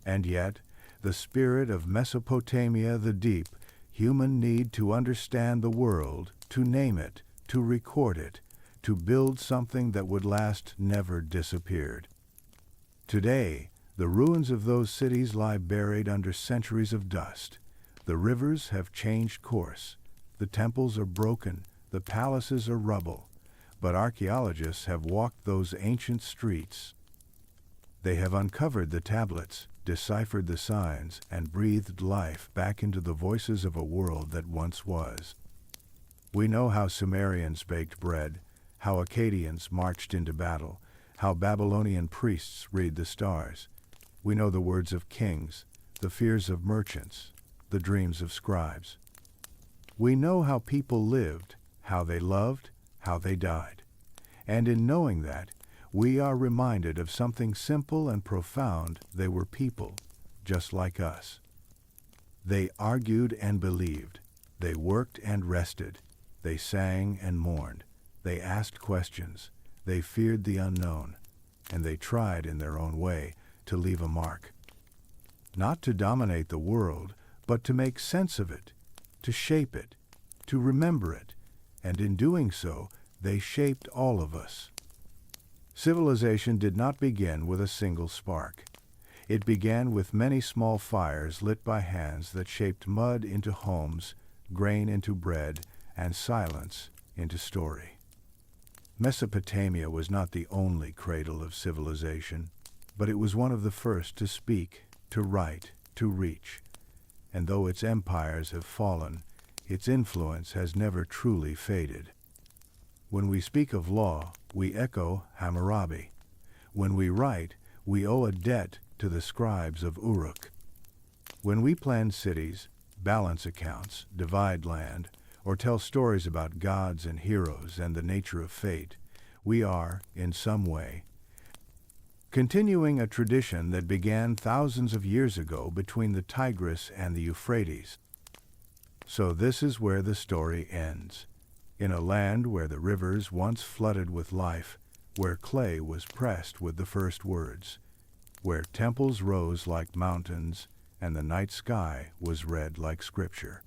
And yet, the spirit of Mesopotamia the deep, human need to understand the world, to name it, to record it, to build something that would last never disappeared. Today, the ruins of those cities lie buried under centuries of dust. The rivers have changed course. The temples are broken. The palaces are rubble. But archaeologists have walked those ancient streets. They have uncovered the tablets, deciphered the signs, and breathed life back into the voices of a world that once was. We know how Sumerians baked bread, how Akkadians marched into battle, how Babylonian priests read the stars. We know the words of kings, the fears of merchants, the dreams of scribes. We know how people lived, how they loved, how they died. And in knowing that, we are reminded of something simple and profound. They were people, just like us. They argued and believed. They worked and rested. They sang and mourned. They asked questions. They feared the unknown. And they tried in their own way to leave a mark. Not to dominate the world, but to make sense of it, to shape it, to remember it, and in doing so, they shaped all of us. Civilization did not begin with a single spark. It began with many small fires lit by hands that shaped mud into homes, grain into bread, and silence into story. Mesopotamia was not the only cradle of civilization, but it was one of the first to speak, to write, to reach. And though its empires have fallen, its influence has never truly faded. When we speak of law, we echo Hammurabi. When we write, we owe a debt to the scribes of Uruk. When we plan cities, balance accounts, divide land, or tell stories about gods and heroes and the nature of fate, we are, in some way, continuing a tradition that began thousands of years ago between the Tigris and the Euphrates. So this is where the story ends. In a land where the rivers once flooded with life, where clay was pressed with the first words, where temples rose like mountains and the night sky was red like scripture.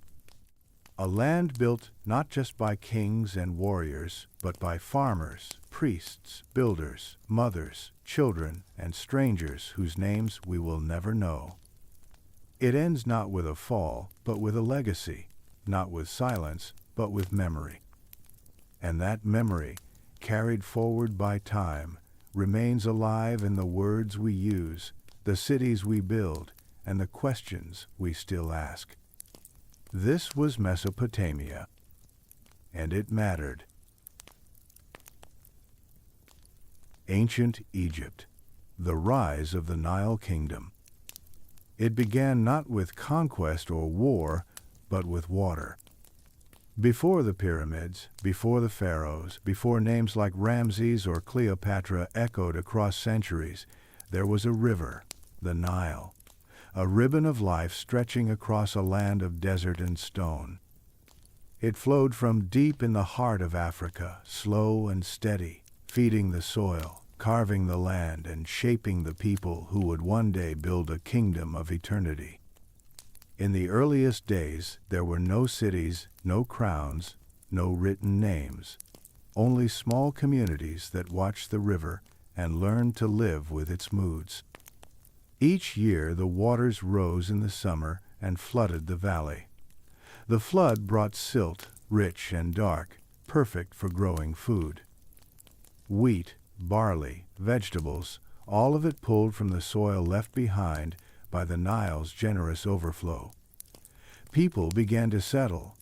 A land built not just by kings and warriors, but by farmers, priests, builders, mothers, children, and strangers whose names we will never know. It ends not with a fall, but with a legacy, not with silence, but with memory. And that memory, carried forward by time, remains alive in the words we use, the cities we build, and the questions we still ask. This was Mesopotamia, and it mattered. Ancient Egypt, the rise of the Nile Kingdom. It began not with conquest or war, but with water. Before the pyramids, before the pharaohs, before names like Ramses or Cleopatra echoed across centuries, there was a river, the Nile, a ribbon of life stretching across a land of desert and stone. It flowed from deep in the heart of Africa, slow and steady, feeding the soil, carving the land, and shaping the people who would one day build a kingdom of eternity. In the earliest days, there were no cities, no crowns, no written names, only small communities that watched the river and learned to live with its moods. Each year, the waters rose in the summer and flooded the valley. The flood brought silt, rich and dark, perfect for growing food. Wheat, barley, vegetables, all of it pulled from the soil left behind by the Nile's generous overflow. People began to settle.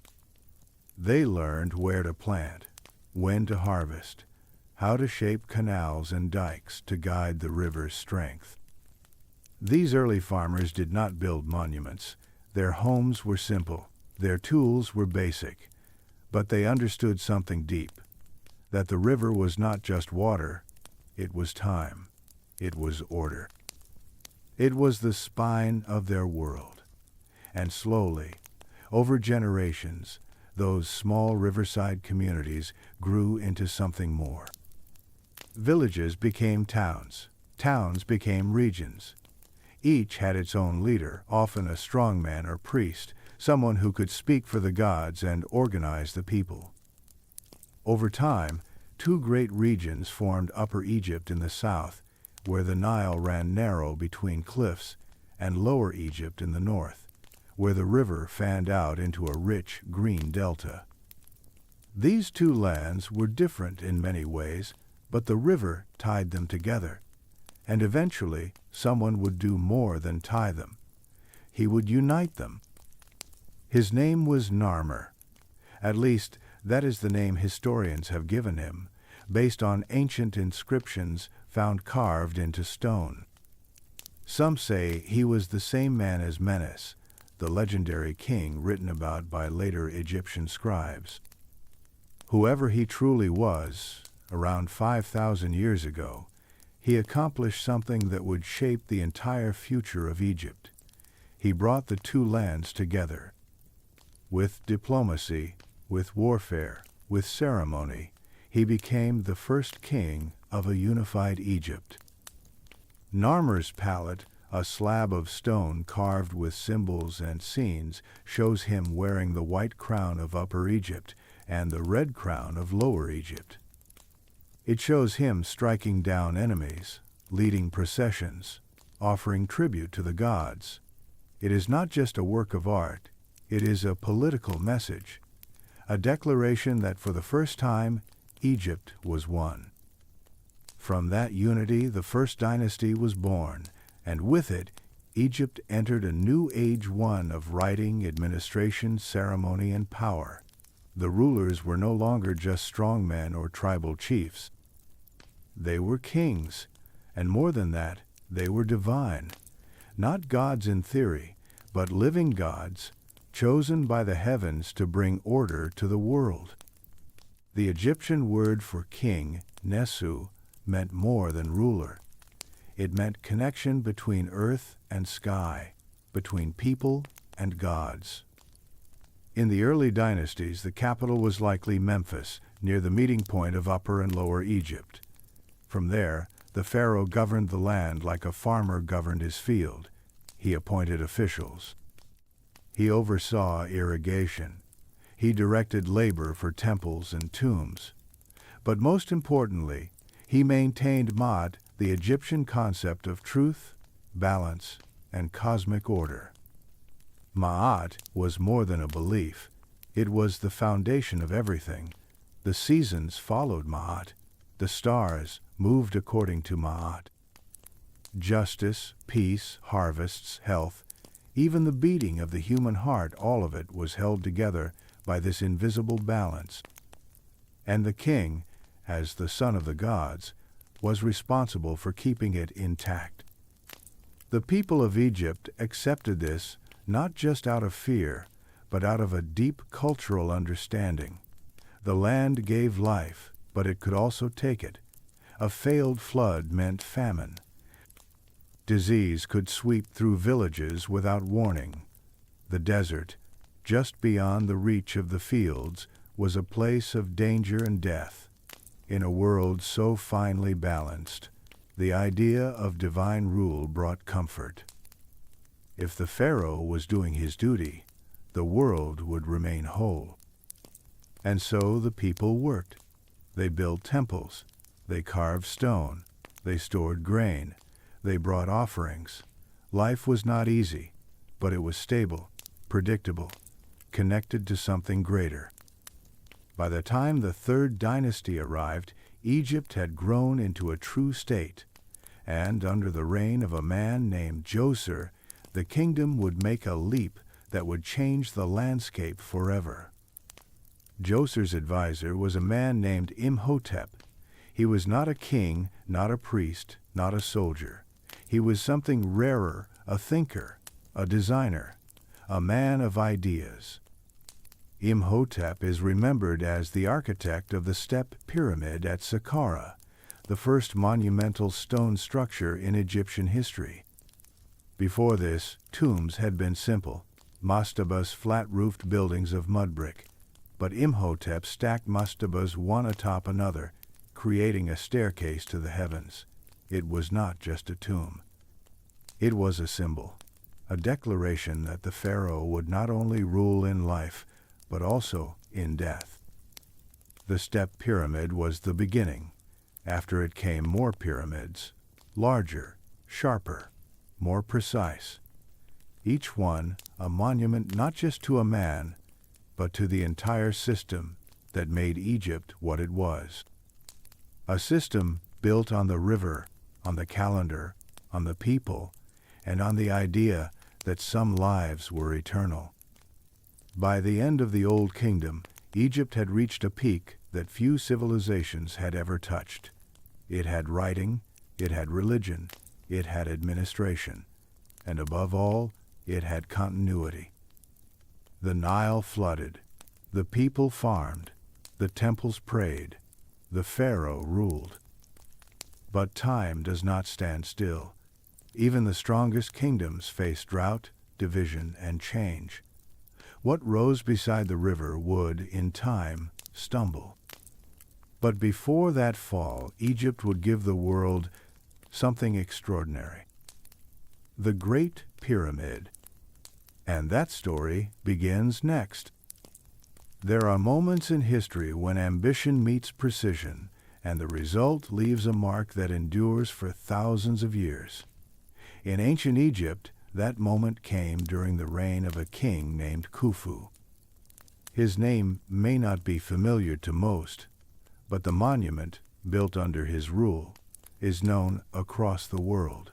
They learned where to plant, when to harvest, how to shape canals and dikes to guide the river's strength. These early farmers did not build monuments. Their homes were simple, their tools were basic, but they understood something deep, that the river was not just water, it was time, it was order. It was the spine of their world. And slowly, over generations, those small riverside communities grew into something more. Villages became towns. Towns became regions. Each had its own leader, often a strongman or priest, someone who could speak for the gods and organize the people. Over time, two great regions formed Upper Egypt in the south, where the Nile ran narrow between cliffs, and Lower Egypt in the north, where the river fanned out into a rich green delta. These two lands were different in many ways, but the river tied them together, and eventually someone would do more than tie them. He would unite them. His name was Narmer. At least, that is the name historians have given him, based on ancient inscriptions found carved into stone. Some say he was the same man as Menes, the legendary king written about by later Egyptian scribes. Whoever he truly was, around 5,000 years ago, he accomplished something that would shape the entire future of Egypt. He brought the two lands together. With diplomacy, with warfare, with ceremony, he became the first king of a unified Egypt. Narmer's palette, a slab of stone carved with symbols and scenes, shows him wearing the white crown of Upper Egypt and the red crown of Lower Egypt. It shows him striking down enemies, leading processions, offering tribute to the gods. It is not just a work of art, it is a political message, a declaration that for the first time, Egypt was one. From that unity, the first dynasty was born, and with it, Egypt entered a new age one of writing, administration, ceremony, and power. The rulers were no longer just strongmen or tribal chiefs. They were kings, and more than that, they were divine. Not gods in theory, but living gods, chosen by the heavens to bring order to the world. The Egyptian word for king, Nesu, meant more than ruler. It meant connection between earth and sky, between people and gods. In the early dynasties, the capital was likely Memphis, near the meeting point of Upper and Lower Egypt. From there, the pharaoh governed the land like a farmer governed his field. He appointed officials. He oversaw irrigation. He directed labor for temples and tombs. But most importantly, he maintained Ma'at, the Egyptian concept of truth, balance, and cosmic order. Ma'at was more than a belief. It was the foundation of everything. The seasons followed Ma'at. The stars moved according to Ma'at. Justice, peace, harvests, health, even the beating of the human heart, all of it was held together by this invisible balance. And the king, as the son of the gods, was responsible for keeping it intact. The people of Egypt accepted this not just out of fear, but out of a deep cultural understanding. The land gave life, but it could also take it. A failed flood meant famine. Disease could sweep through villages without warning. The desert, just beyond the reach of the fields, was a place of danger and death. In a world so finely balanced, the idea of divine rule brought comfort. If the Pharaoh was doing his duty, the world would remain whole. And so the people worked. They built temples. They carved stone. They stored grain. They brought offerings. Life was not easy, but it was stable, predictable, connected to something greater. By the time the third dynasty arrived, Egypt had grown into a true state, and under the reign of a man named Djoser, the kingdom would make a leap that would change the landscape forever. Djoser's advisor was a man named Imhotep. He was not a king, not a priest, not a soldier. He was something rarer, a thinker, a designer, a man of ideas. Imhotep is remembered as the architect of the step pyramid at Saqqara, the first monumental stone structure in Egyptian history. Before this, tombs had been simple, mastabas, flat-roofed buildings of mud brick, but Imhotep stacked mastabas one atop another, creating a staircase to the heavens. It was not just a tomb. It was a symbol, a declaration that the pharaoh would not only rule in life, but also in death. The step pyramid was the beginning. After it came more pyramids, larger, sharper, more precise. Each one a monument not just to a man, but to the entire system that made Egypt what it was. A system built on the river, on the calendar, on the people, and on the idea that some lives were eternal. By the end of the Old Kingdom, Egypt had reached a peak that few civilizations had ever touched. It had writing, it had religion, it had administration, and above all, it had continuity. The Nile flooded, the people farmed, the temples prayed, the pharaoh ruled. But time does not stand still. Even the strongest kingdoms face drought, division, and change. What rose beside the river would, in time, stumble. But before that fall, Egypt would give the world something extraordinary. The Great Pyramid. And that story begins next. There are moments in history when ambition meets precision, and the result leaves a mark that endures for thousands of years. In ancient Egypt, that moment came during the reign of a king named Khufu. His name may not be familiar to most, but the monument, built under his rule, is known across the world.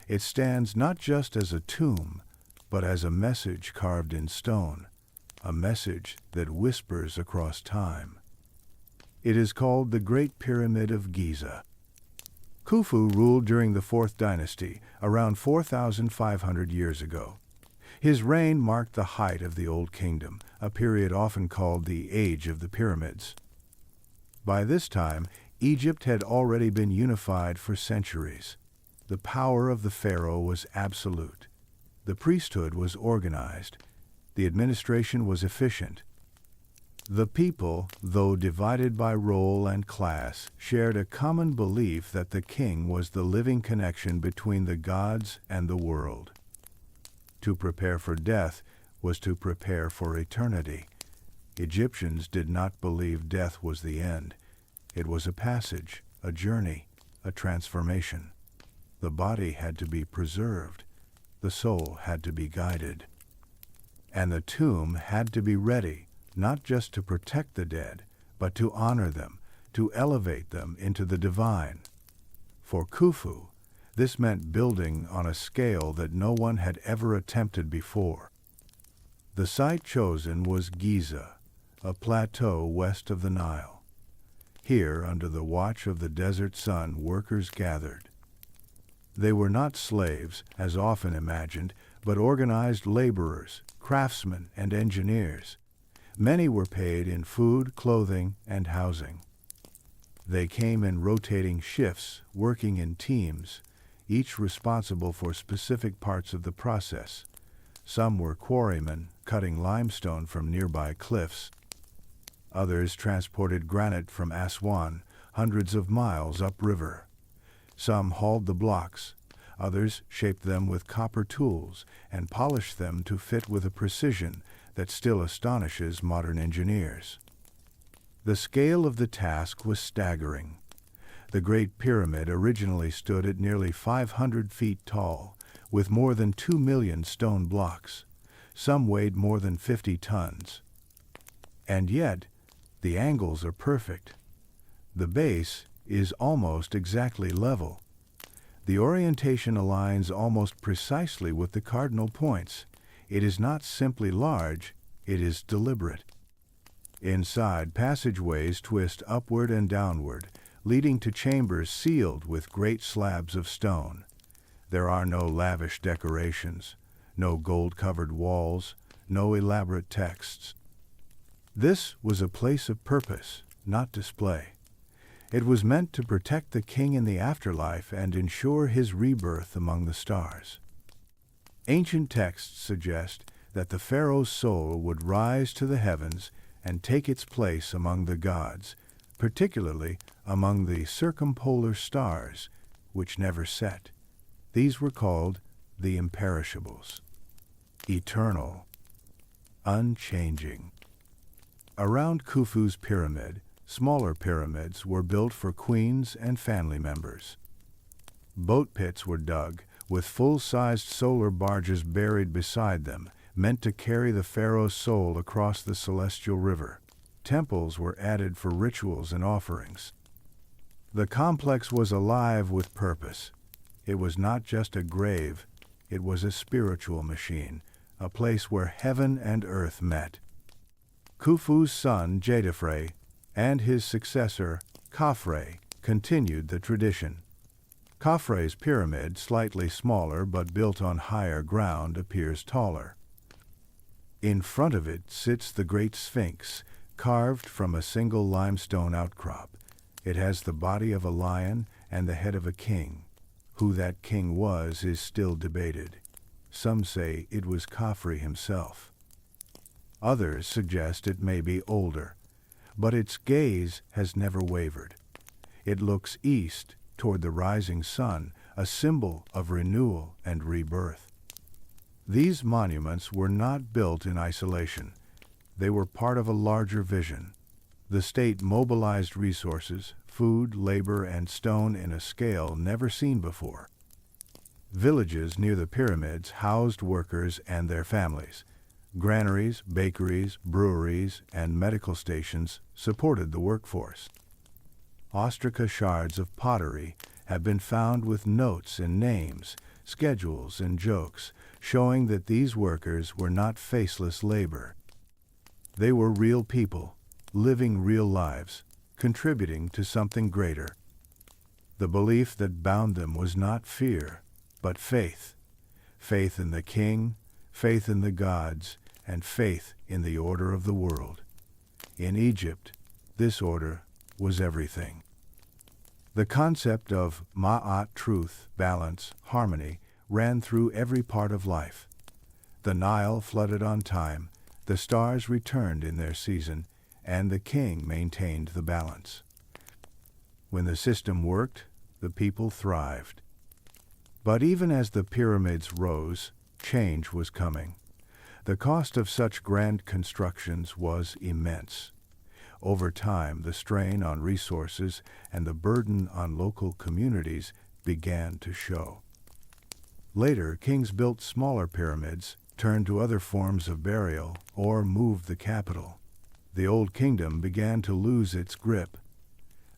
It stands not just as a tomb, but as a message carved in stone, a message that whispers across time. It is called the Great Pyramid of Giza. Khufu ruled during the Fourth Dynasty, around 4,500 years ago. His reign marked the height of the Old Kingdom, a period often called the Age of the Pyramids. By this time, Egypt had already been unified for centuries. The power of the pharaoh was absolute. The priesthood was organized. The administration was efficient. The people, though divided by role and class, shared a common belief that the king was the living connection between the gods and the world. To prepare for death was to prepare for eternity. Egyptians did not believe death was the end. It was a passage, a journey, a transformation. The body had to be preserved. The soul had to be guided. And the tomb had to be ready, not just to protect the dead, but to honor them, to elevate them into the divine. For Khufu, this meant building on a scale that no one had ever attempted before. The site chosen was Giza, a plateau west of the Nile. Here, under the watch of the desert sun, workers gathered. They were not slaves, as often imagined, but organized laborers, craftsmen, and engineers. Many were paid in food, clothing, and housing. They came in rotating shifts, working in teams, each responsible for specific parts of the process. Some were quarrymen, cutting limestone from nearby cliffs. Others transported granite from Aswan, hundreds of miles upriver. Some hauled the blocks. Others shaped them with copper tools and polished them to fit with a precision that still astonishes modern engineers. The scale of the task was staggering. The Great Pyramid originally stood at nearly 500 feet tall, with more than 2 million stone blocks. Some weighed more than 50 tons. And yet, the angles are perfect. The base is almost exactly level. The orientation aligns almost precisely with the cardinal points. It is not simply large, it is deliberate. Inside, passageways twist upward and downward, leading to chambers sealed with great slabs of stone. There are no lavish decorations, no gold-covered walls, no elaborate texts. This was a place of purpose, not display. It was meant to protect the king in the afterlife and ensure his rebirth among the stars. Ancient texts suggest that the pharaoh's soul would rise to the heavens and take its place among the gods, particularly among the circumpolar stars, which never set. These were called the imperishables. Eternal, unchanging. Around Khufu's pyramid, smaller pyramids were built for queens and family members. Boat pits were dug, with full-sized solar barges buried beside them, meant to carry the pharaoh's soul across the celestial river. Temples were added for rituals and offerings. The complex was alive with purpose. It was not just a grave, it was a spiritual machine, a place where heaven and earth met. Khufu's son, Djedefre, and his successor, Khafre, continued the tradition. Khafre's pyramid, slightly smaller but built on higher ground, appears taller. In front of it sits the Great Sphinx, carved from a single limestone outcrop. It has the body of a lion and the head of a king. Who that king was is still debated. Some say it was Khafre himself. Others suggest it may be older, but its gaze has never wavered. It looks east toward the rising sun, a symbol of renewal and rebirth. These monuments were not built in isolation. They were part of a larger vision. The state mobilized resources, food, labor, and stone in a scale never seen before. Villages near the pyramids housed workers and their families. Granaries, bakeries, breweries, and medical stations supported the workforce. Ostraca shards of pottery have been found with notes and names, schedules and jokes, showing that these workers were not faceless labor. They were real people, living real lives, contributing to something greater. The belief that bound them was not fear, but faith. Faith in the king, faith in the gods, and faith in the order of the world. In Egypt, this order was everything. The concept of ma'at, truth, balance, harmony, ran through every part of life. The Nile flooded on time, the stars returned in their season, and the king maintained the balance. When the system worked, the people thrived. But even as the pyramids rose, change was coming. The cost of such grand constructions was immense. Over time, the strain on resources and the burden on local communities began to show. Later, kings built smaller pyramids turned to other forms of burial, or moved the capital. The Old Kingdom began to lose its grip.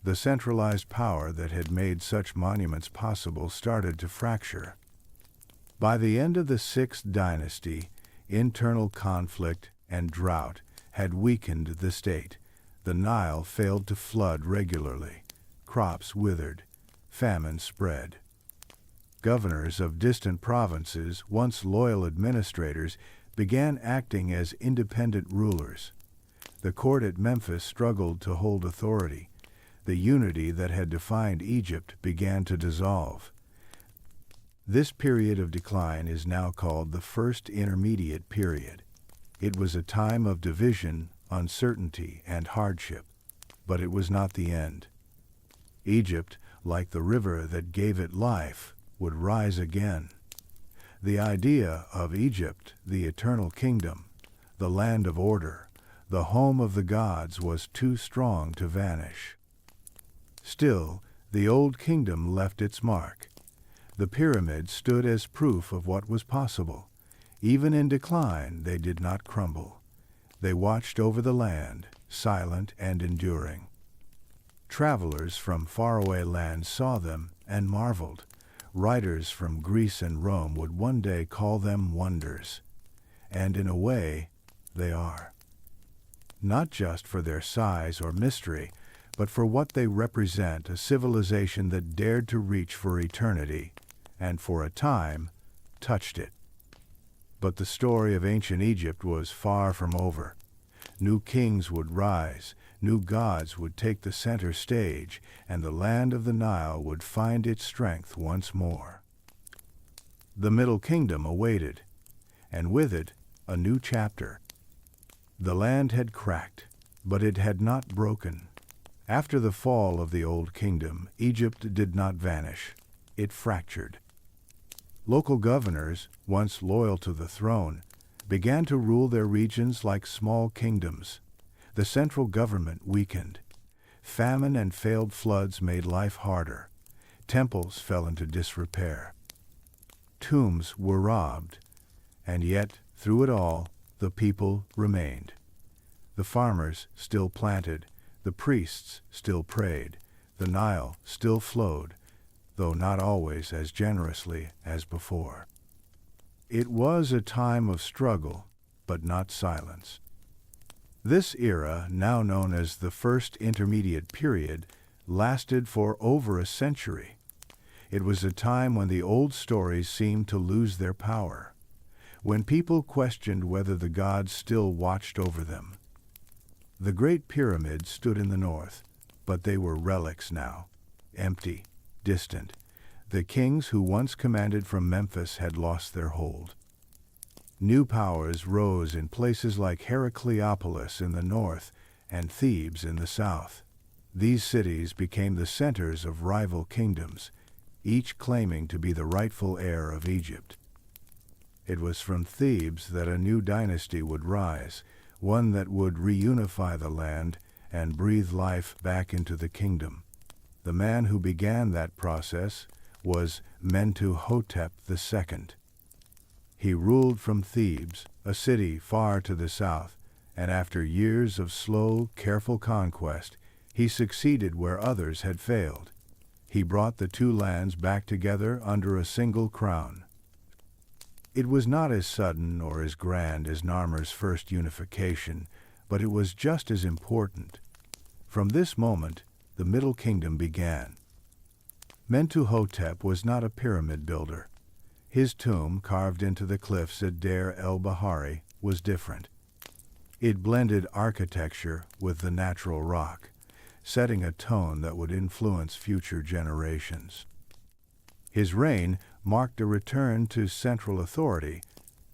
The centralized power that had made such monuments possible started to fracture. By the end of the Sixth Dynasty, internal conflict and drought had weakened the state. The Nile failed to flood regularly. Crops withered. Famine spread. Governors of distant provinces, once loyal administrators, began acting as independent rulers. The court at Memphis struggled to hold authority. The unity that had defined Egypt began to dissolve. This period of decline is now called the First Intermediate Period. It was a time of division, uncertainty, and hardship, but it was not the end. Egypt, like the river that gave it life, would rise again. The idea of Egypt, the eternal kingdom, the land of order, the home of the gods, was too strong to vanish. Still, the Old Kingdom left its mark. The pyramids stood as proof of what was possible. Even in decline, they did not crumble. They watched over the land, silent and enduring. Travelers from faraway lands saw them and marveled. Writers from Greece and Rome would one day call them wonders. And in a way, they are. Not just for their size or mystery, but for what they represent: a civilization that dared to reach for eternity, and for a time, touched it. But the story of ancient Egypt was far from over. New kings would rise, new gods would take the center stage, and the land of the Nile would find its strength once more. The Middle Kingdom awaited, and with it, a new chapter. The land had cracked, but it had not broken. After the fall of the Old Kingdom, Egypt did not vanish. It fractured. Local governors, once loyal to the throne, began to rule their regions like small kingdoms. The central government weakened. Famine and failed floods made life harder. Temples fell into disrepair. Tombs were robbed. And yet, through it all, the people remained. The farmers still planted. The priests still prayed. The Nile still flowed, though not always as generously as before. It was a time of struggle, but not silence. This era, now known as the First Intermediate Period, lasted for over a century. It was a time when the old stories seemed to lose their power, when people questioned whether the gods still watched over them. The Great Pyramids stood in the north, but they were relics now, empty, distant. The kings who once commanded from Memphis had lost their hold. New powers rose in places like Heracleopolis in the north and Thebes in the south. These cities became the centers of rival kingdoms, each claiming to be the rightful heir of Egypt. It was from Thebes that a new dynasty would rise, one that would reunify the land and breathe life back into the kingdom. The man who began that process was Mentuhotep II. He ruled from Thebes, a city far to the south, and after years of slow, careful conquest, he succeeded where others had failed. He brought the two lands back together under a single crown. It was not as sudden or as grand as Narmer's first unification, but it was just as important. From this moment, the Middle Kingdom began. Mentuhotep was not a pyramid builder. His tomb, carved into the cliffs at Deir el-Bahari, was different. It blended architecture with the natural rock, setting a tone that would influence future generations. His reign marked a return to central authority,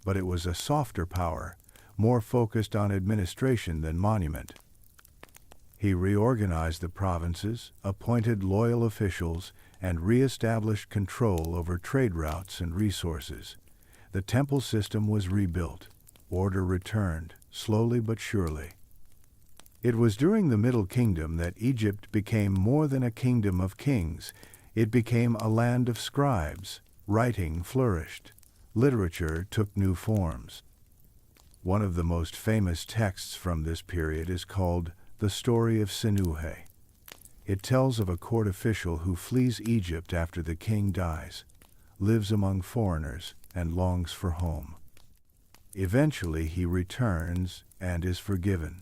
but it was a softer power, more focused on administration than monument. He reorganized the provinces, appointed loyal officials, and re-established control over trade routes and resources. The temple system was rebuilt. Order returned, slowly but surely. It was during the Middle Kingdom that Egypt became more than a kingdom of kings. It became a land of scribes. Writing flourished. literature took new forms. One of the most famous texts from this period is called The Story of Sinuhe. It tells of a court official who flees Egypt after the king dies, lives among foreigners, and longs for home. Eventually he returns and is forgiven.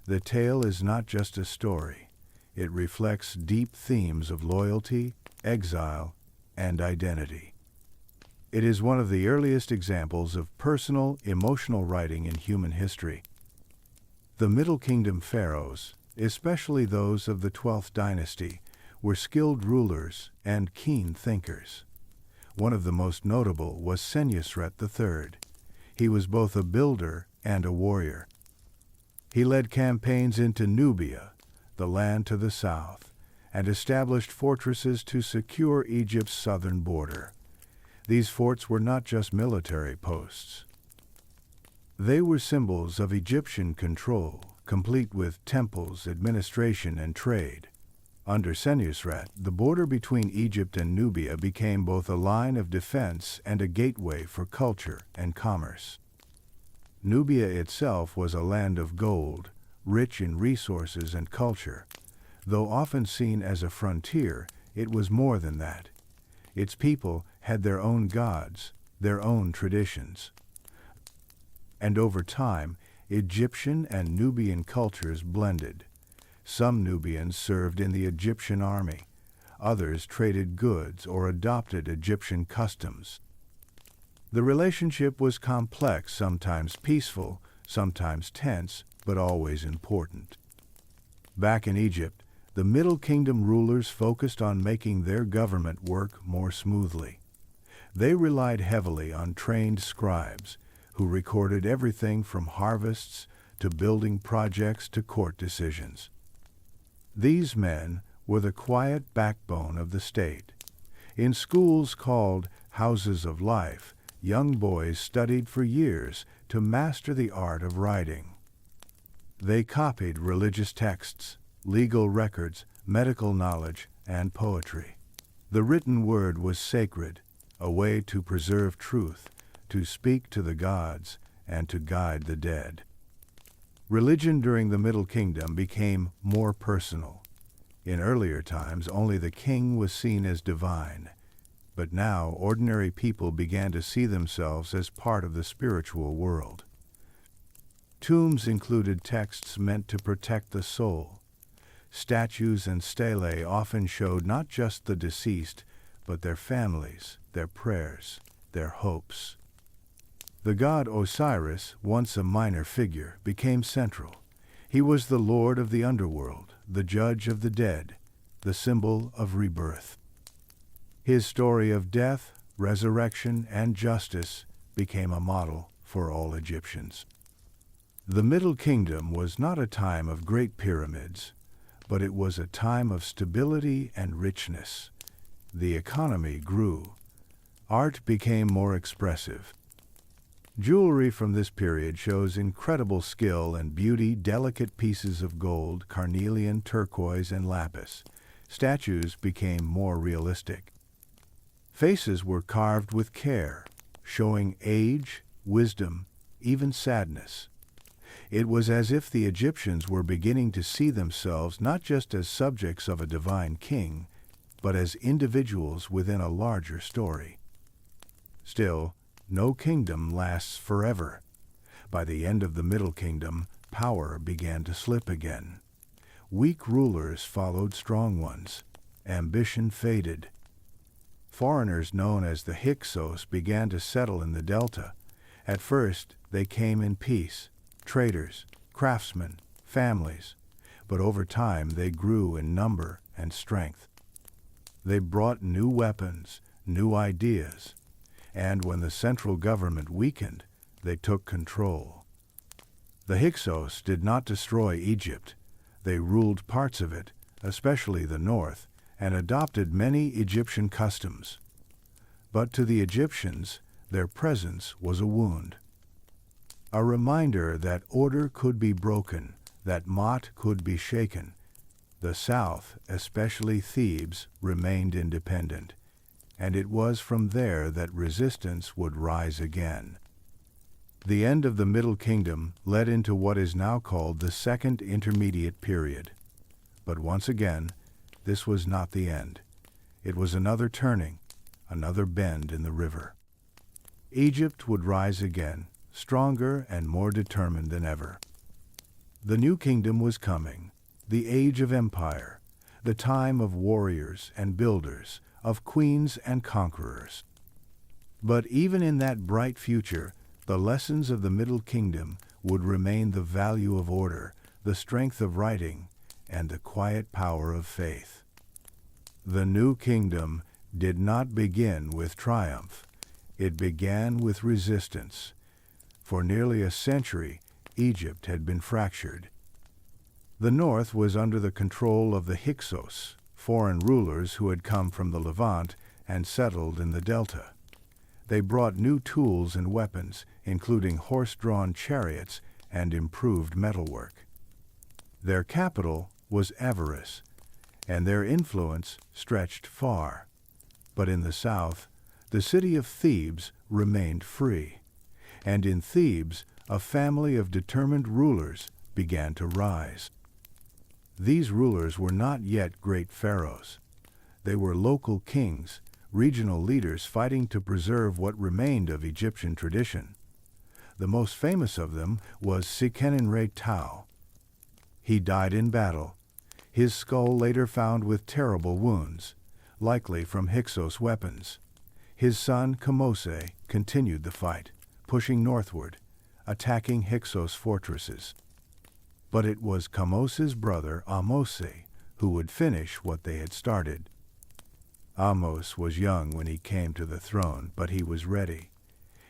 The tale is not just a story. It reflects deep themes of loyalty, exile, and identity. It is one of the earliest examples of personal, emotional writing in human history. The Middle Kingdom pharaohs, especially those of the 12th dynasty, were skilled rulers and keen thinkers. One of the most notable was Senusret III. He was both a builder and a warrior. He led campaigns into Nubia, the land to the south, and established fortresses to secure Egypt's southern border. These forts were not just military posts. They were symbols of Egyptian control, complete with temples, administration, and trade. Under Senusret, the border between Egypt and Nubia became both a line of defense and a gateway for culture and commerce. Nubia itself was a land of gold, rich in resources and culture. Though often seen as a frontier, it was more than that. Its people had their own gods, their own traditions. And over time, Egyptian and Nubian cultures blended. Some Nubians served in the Egyptian army. Others traded goods or adopted Egyptian customs. The relationship was complex, sometimes peaceful, sometimes tense, but always important. Back in Egypt, the Middle Kingdom rulers focused on making their government work more smoothly. They relied heavily on trained scribes, who recorded everything from harvests to building projects to court decisions. These men were the quiet backbone of the state. In schools called houses of life, young boys studied for years to master the art of writing. They copied religious texts, legal records, medical knowledge, and poetry. The written word was sacred, a way to preserve truth, to speak to the gods, and to guide the dead. Religion during the Middle Kingdom became more personal. In earlier times, only the king was seen as divine, but now ordinary people began to see themselves as part of the spiritual world. Tombs included texts meant to protect the soul. Statues and stelae often showed not just the deceased, but their families, their prayers, their hopes. The god Osiris, once a minor figure, became central. He was the lord of the underworld, the judge of the dead, the symbol of rebirth. His story of death, resurrection, and justice became a model for all Egyptians. The Middle Kingdom was not a time of great pyramids, but it was a time of stability and richness. The economy grew. Art became more expressive. Jewelry from this period shows incredible skill and beauty, delicate pieces of gold, carnelian, turquoise, and lapis. Statues became more realistic. Faces were carved with care, showing age, wisdom, even sadness. It was as if the Egyptians were beginning to see themselves not just as subjects of a divine king, but as individuals within a larger story. Still, no kingdom lasts forever. By the end of the Middle Kingdom, power began to slip again. Weak rulers followed strong ones. Ambition faded. Foreigners known as the Hyksos began to settle in the delta. At first, they came in peace, traders, craftsmen, families, but over time they grew in number and strength. They brought new weapons, new ideas, and when the central government weakened, they took control. The Hyksos did not destroy Egypt. They ruled parts of it, especially the north, and adopted many Egyptian customs. But to the Egyptians, their presence was a wound. A reminder that order could be broken, that Maat could be shaken. The south, especially Thebes, remained independent. and it was from there that resistance would rise again. The end of the Middle Kingdom led into what is now called the Second Intermediate Period. But once again, this was not the end. It was another turning, another bend in the river. Egypt would rise again, stronger and more determined than ever. The new kingdom was coming, the age of empire, the time of warriors and builders, of queens and conquerors. But even in that bright future, the lessons of the Middle Kingdom would remain the value of order, the strength of writing, and the quiet power of faith. The new kingdom did not begin with triumph. It began with resistance. For nearly a century, Egypt had been fractured. The north was under the control of the Hyksos, foreign rulers who had come from the Levant and settled in the delta. They brought new tools and weapons, including horse-drawn chariots and improved metalwork. Their capital was Avaris, and their influence stretched far. But in the south, the city of Thebes remained free, and in Thebes, a family of determined rulers began to rise. These rulers were not yet great pharaohs. They were local kings, regional leaders fighting to preserve what remained of Egyptian tradition. The most famous of them was Seqenenre-Tao. He died in battle, his skull later found with terrible wounds, likely from Hyksos weapons. His son Kamose continued the fight, pushing northward, attacking Hyksos fortresses. But it was Kamose's brother Ahmose who would finish what they had started. Ahmose was young when he came to the throne, but he was ready.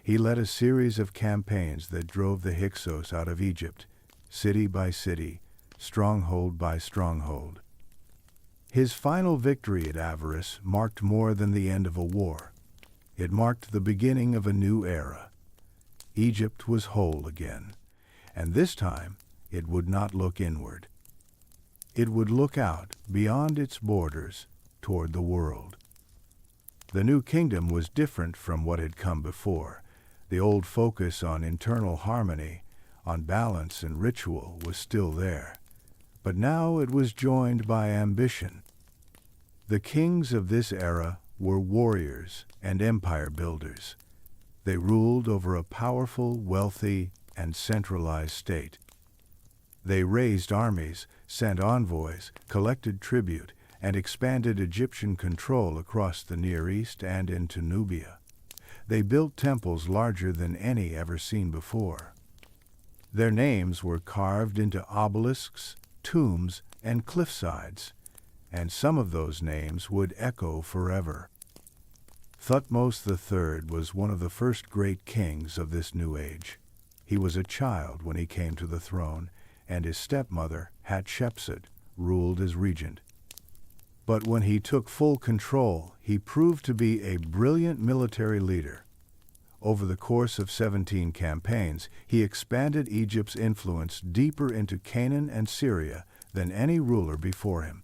He led a series of campaigns that drove the Hyksos out of Egypt, city by city, stronghold by stronghold. His final victory at Avaris marked more than the end of a war. It marked the beginning of a new era. Egypt was whole again, and this time it would not look inward. It would look out beyond its borders toward the world. The new kingdom was different from what had come before. The old focus on internal harmony, on balance and ritual was still there. But now it was joined by ambition. The kings of this era were warriors and empire builders. They ruled over a powerful, wealthy, and centralized state. They raised armies, sent envoys, collected tribute, and expanded Egyptian control across the Near East and into Nubia. They built temples larger than any ever seen before. Their names were carved into obelisks, tombs, and cliffsides, and some of those names would echo forever. Thutmose III was one of the first great kings of this new age. He was a child when he came to the throne, and his stepmother, Hatshepsut, ruled as regent. But when he took full control, he proved to be a brilliant military leader. Over the course of 17 campaigns, he expanded Egypt's influence deeper into Canaan and Syria than any ruler before him.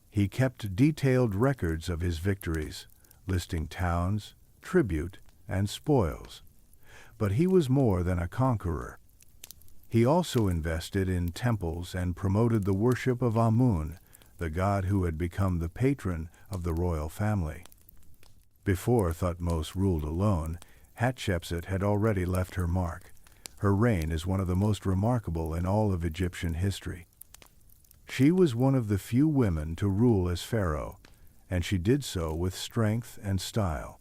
He kept detailed records of his victories, listing towns, tribute, and spoils. But he was more than a conqueror. He also invested in temples and promoted the worship of Amun, the god who had become the patron of the royal family. Before Thutmose ruled alone, Hatshepsut had already left her mark. Her reign is one of the most remarkable in all of Egyptian history. She was one of the few women to rule as pharaoh, and she did so with strength and style.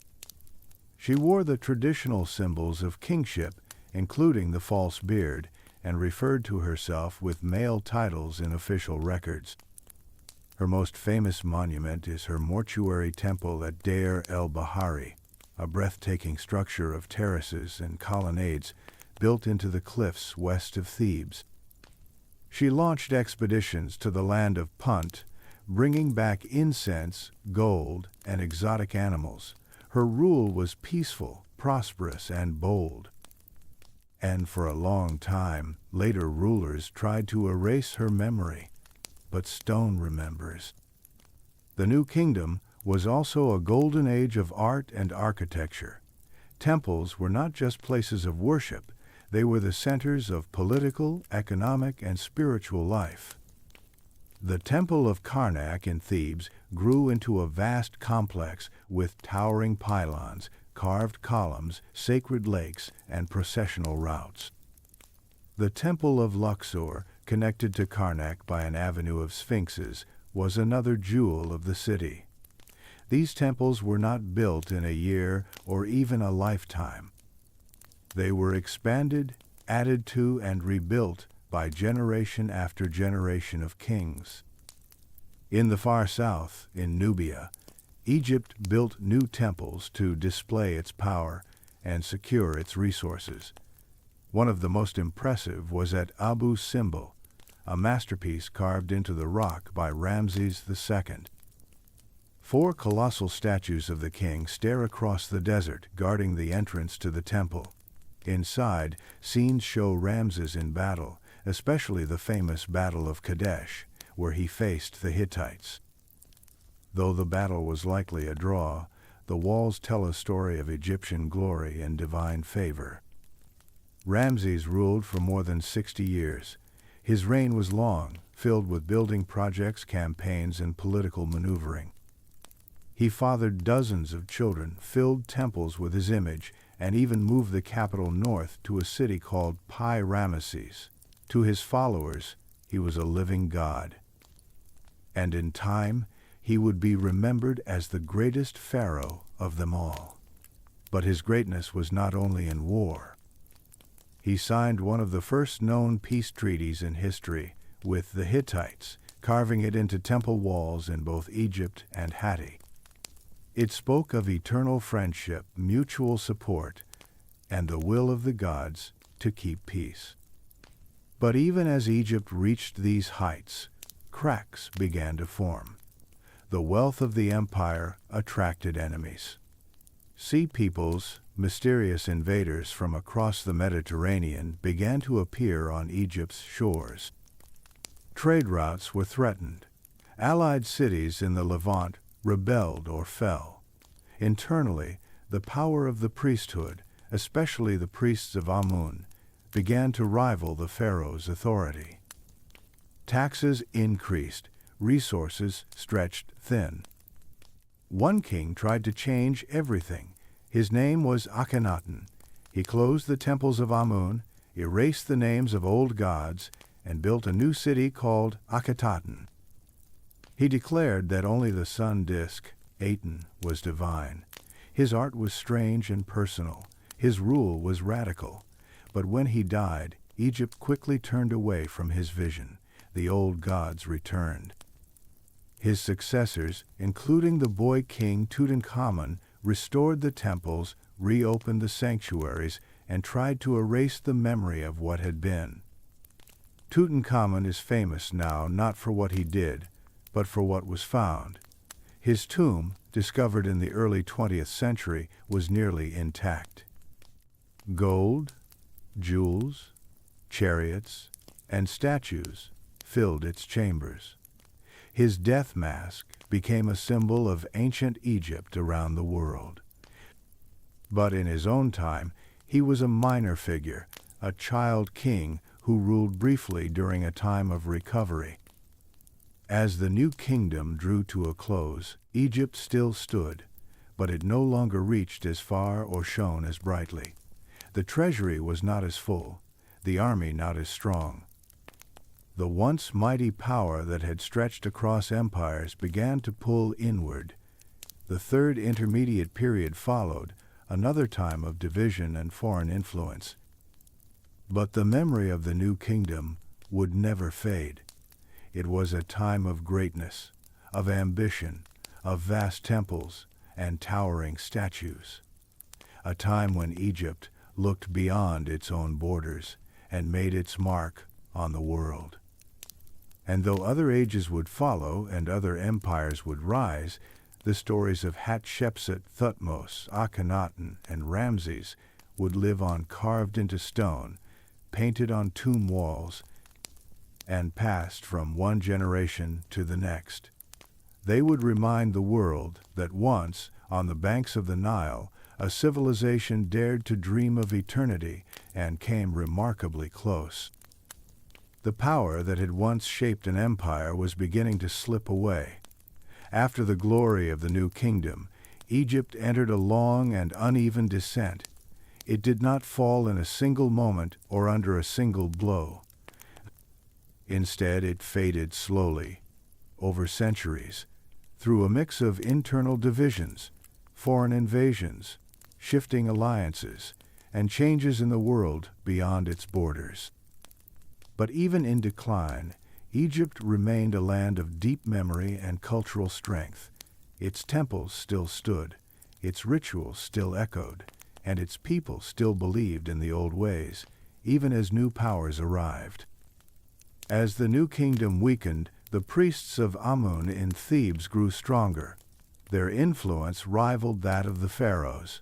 She wore the traditional symbols of kingship, including the false beard, and referred to herself with male titles in official records. Her most famous monument is her mortuary temple at Deir el-Bahari, a breathtaking structure of terraces and colonnades built into the cliffs west of Thebes. She launched expeditions to the land of Punt, bringing back incense, gold, and exotic animals. Her rule was peaceful, prosperous, and bold. And for a long time, later rulers tried to erase her memory, but stone remembers. The new kingdom was also a golden age of art and architecture. Temples were not just places of worship, they were the centers of political, economic, and spiritual life. The Temple of Karnak in Thebes grew into a vast complex with towering pylons, carved columns, sacred lakes, and processional routes. The Temple of Luxor, connected to Karnak by an avenue of sphinxes, was another jewel of the city. These temples were not built in a year or even a lifetime. They were expanded, added to, and rebuilt by generation after generation of kings. In the far south, in Nubia, Egypt built new temples to display its power and secure its resources. One of the most impressive was at Abu Simbel, a masterpiece carved into the rock by Ramses II. 4 colossal statues of the king stare across the desert, guarding the entrance to the temple. Inside, scenes show Ramses in battle, especially the famous Battle of Kadesh, where he faced the Hittites. Though the battle was likely a draw, the walls tell a story of Egyptian glory and divine favor. Ramses ruled for more than 60 years. His reign was long, filled with building projects, campaigns, and political maneuvering. He fathered dozens of children, filled temples with his image, and even moved the capital north to a city called Pi-Ramesses. To his followers, he was a living god. And in time, he would be remembered as the greatest pharaoh of them all. But his greatness was not only in war. He signed one of the first known peace treaties in history with the Hittites, carving it into temple walls in both Egypt and Hatti. It spoke of eternal friendship, mutual support, and the will of the gods to keep peace. But even as Egypt reached these heights, cracks began to form. The wealth of the empire attracted enemies. Sea peoples, mysterious invaders from across the Mediterranean, began to appear on Egypt's shores. Trade routes were threatened. Allied cities in the Levant rebelled or fell. Internally, the power of the priesthood, especially the priests of Amun, began to rival the pharaoh's authority. Taxes increased, resources stretched thin. One king tried to change everything. His name was Akhenaten. He closed the temples of Amun, erased the names of old gods, and built a new city called Akhetaten. He declared that only the sun disk, Aten, was divine. His art was strange and personal. His rule was radical. But when he died, Egypt quickly turned away from his vision. The old gods returned. His successors, including the boy king Tutankhamun, restored the temples, reopened the sanctuaries, and tried to erase the memory of what had been. Tutankhamun is famous now not for what he did, but for what was found. His tomb, discovered in the early 20th century, was nearly intact. Gold, jewels, chariots, and statues filled its chambers. His death mask became a symbol of ancient Egypt around the world. But in his own time, he was a minor figure, a child king who ruled briefly during a time of recovery. As the new kingdom drew to a close, Egypt still stood, but it no longer reached as far or shone as brightly. The treasury was not as full, the army not as strong. The once mighty power that had stretched across empires began to pull inward. The third intermediate period followed, another time of division and foreign influence. But the memory of the new kingdom would never fade. It was a time of greatness, of ambition, of vast temples and towering statues. A time when Egypt looked beyond its own borders and made its mark on the world. And though other ages would follow and other empires would rise, the stories of Hatshepsut, Thutmose, Akhenaten, and Ramses would live on carved into stone, painted on tomb walls, and passed from one generation to the next. They would remind the world that once, on the banks of the Nile, a civilization dared to dream of eternity and came remarkably close. The power that had once shaped an empire was beginning to slip away. After the glory of the new kingdom, Egypt entered a long and uneven descent. It did not fall in a single moment or under a single blow. Instead, it faded slowly, over centuries, through a mix of internal divisions, foreign invasions, shifting alliances, and changes in the world beyond its borders. But even in decline, Egypt remained a land of deep memory and cultural strength. Its temples still stood, its rituals still echoed, and its people still believed in the old ways, even as new powers arrived. As the new kingdom weakened, the priests of Amun in Thebes grew stronger. Their influence rivaled that of the pharaohs.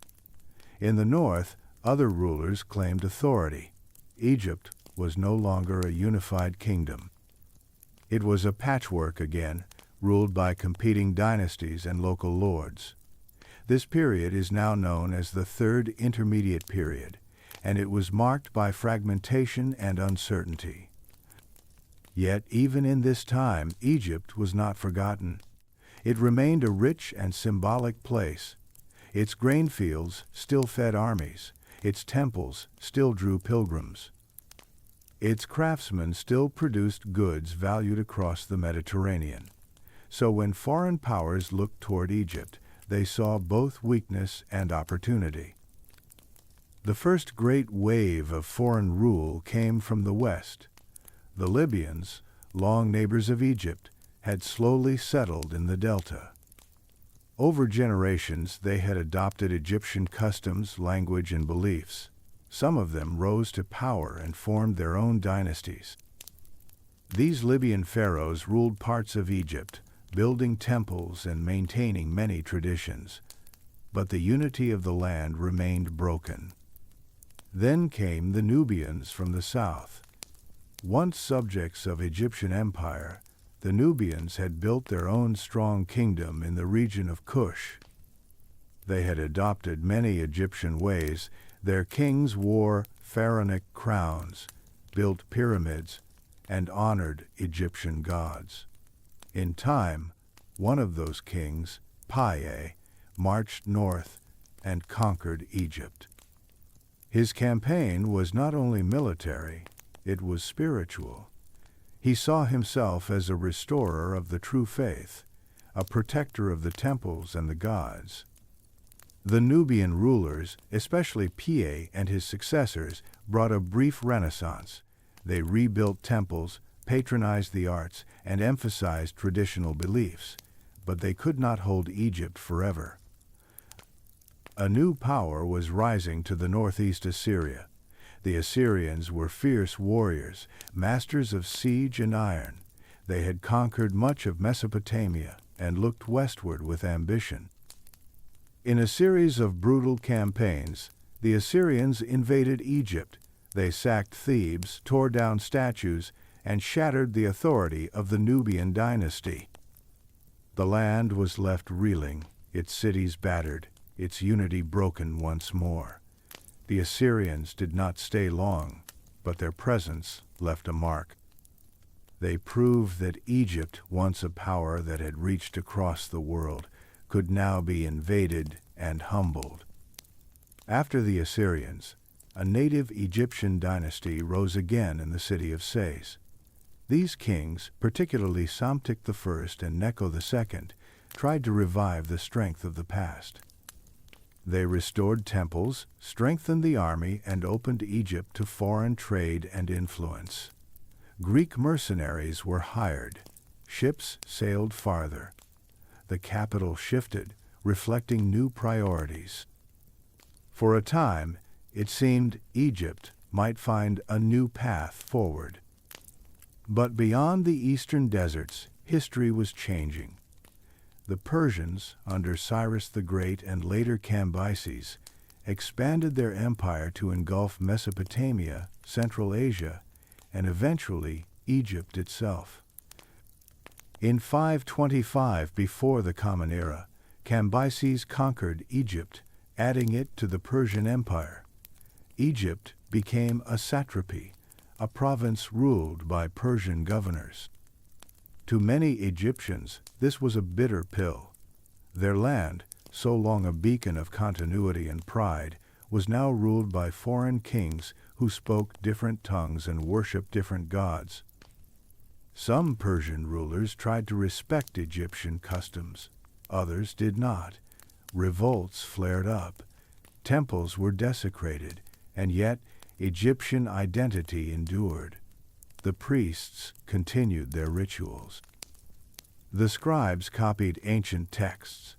In the north, other rulers claimed authority. Egypt was no longer a unified kingdom. It was a patchwork again, ruled by competing dynasties and local lords. This period is now known as the Third Intermediate Period, and it was marked by fragmentation and uncertainty. Yet even in this time, Egypt was not forgotten. It remained a rich and symbolic place. Its grain fields still fed armies. Its temples still drew pilgrims. Its craftsmen still produced goods valued across the Mediterranean. So when foreign powers looked toward Egypt, they saw both weakness and opportunity. The first great wave of foreign rule came from the west. The Libyans, long neighbors of Egypt, had slowly settled in the delta. Over generations, they had adopted Egyptian customs, language, and beliefs. Some of them rose to power and formed their own dynasties. These Libyan pharaohs ruled parts of Egypt, building temples and maintaining many traditions. But the unity of the land remained broken. Then came the Nubians from the south. Once subjects of Egyptian empire, the Nubians had built their own strong kingdom in the region of Kush. They had adopted many Egyptian ways. Their kings wore pharaonic crowns, built pyramids, and honored Egyptian gods. In time, one of those kings, Paye, marched north and conquered Egypt. His campaign was not only military, it was spiritual. He saw himself as a restorer of the true faith, a protector of the temples and the gods. The Nubian rulers, especially Paye and his successors, brought a brief renaissance. They rebuilt temples, patronized the arts, and emphasized traditional beliefs, but they could not hold Egypt forever. A new power was rising to the northeast Assyria. The Assyrians were fierce warriors, masters of siege and iron. They had conquered much of Mesopotamia and looked westward with ambition. In a series of brutal campaigns, the Assyrians invaded Egypt. They sacked Thebes, tore down statues, and shattered the authority of the Nubian dynasty. The land was left reeling, its cities battered, its unity broken once more. The Assyrians did not stay long, but their presence left a mark. They proved that Egypt, once a power that had reached across the world, could now be invaded and humbled. After the Assyrians, a native Egyptian dynasty rose again in the city of Sais. These kings, particularly Psamtik I and Necho II, tried to revive the strength of the past. They restored temples, strengthened the army, and opened Egypt to foreign trade and influence. Greek mercenaries were hired. Ships sailed farther. The capital shifted, reflecting new priorities. For a time, it seemed Egypt might find a new path forward. But beyond the eastern deserts, history was changing. The Persians, under Cyrus the Great and later Cambyses, expanded their empire to engulf Mesopotamia, Central Asia, and eventually Egypt itself. In 525 before the Common Era, Cambyses conquered Egypt, adding it to the Persian Empire. Egypt became a satrapy, a province ruled by Persian governors. To many Egyptians, this was a bitter pill. Their land, so long a beacon of continuity and pride, was now ruled by foreign kings who spoke different tongues and worshipped different gods. Some Persian rulers tried to respect Egyptian customs. Others did not. Revolts flared up. Temples were desecrated, and yet Egyptian identity endured. The priests continued their rituals. The scribes copied ancient texts.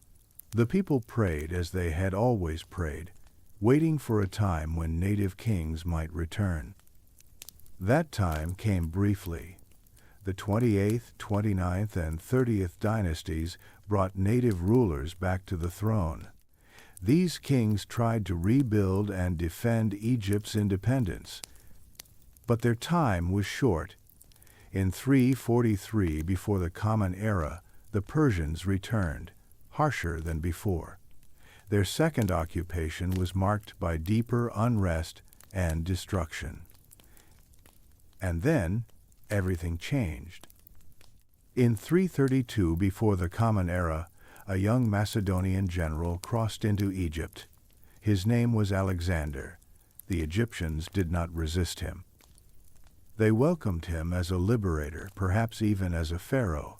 The people prayed as they had always prayed, waiting for a time when native kings might return. That time came briefly. The 28th, 29th, and 30th dynasties brought native rulers back to the throne. These kings tried to rebuild and defend Egypt's independence, but their time was short. In 343 before the Common Era, the Persians returned, harsher than before. Their second occupation was marked by deeper unrest and destruction. And then, everything changed. In 332 before the Common Era, a young Macedonian general crossed into Egypt. His name was Alexander. The Egyptians did not resist him. They welcomed him as a liberator, perhaps even as a pharaoh.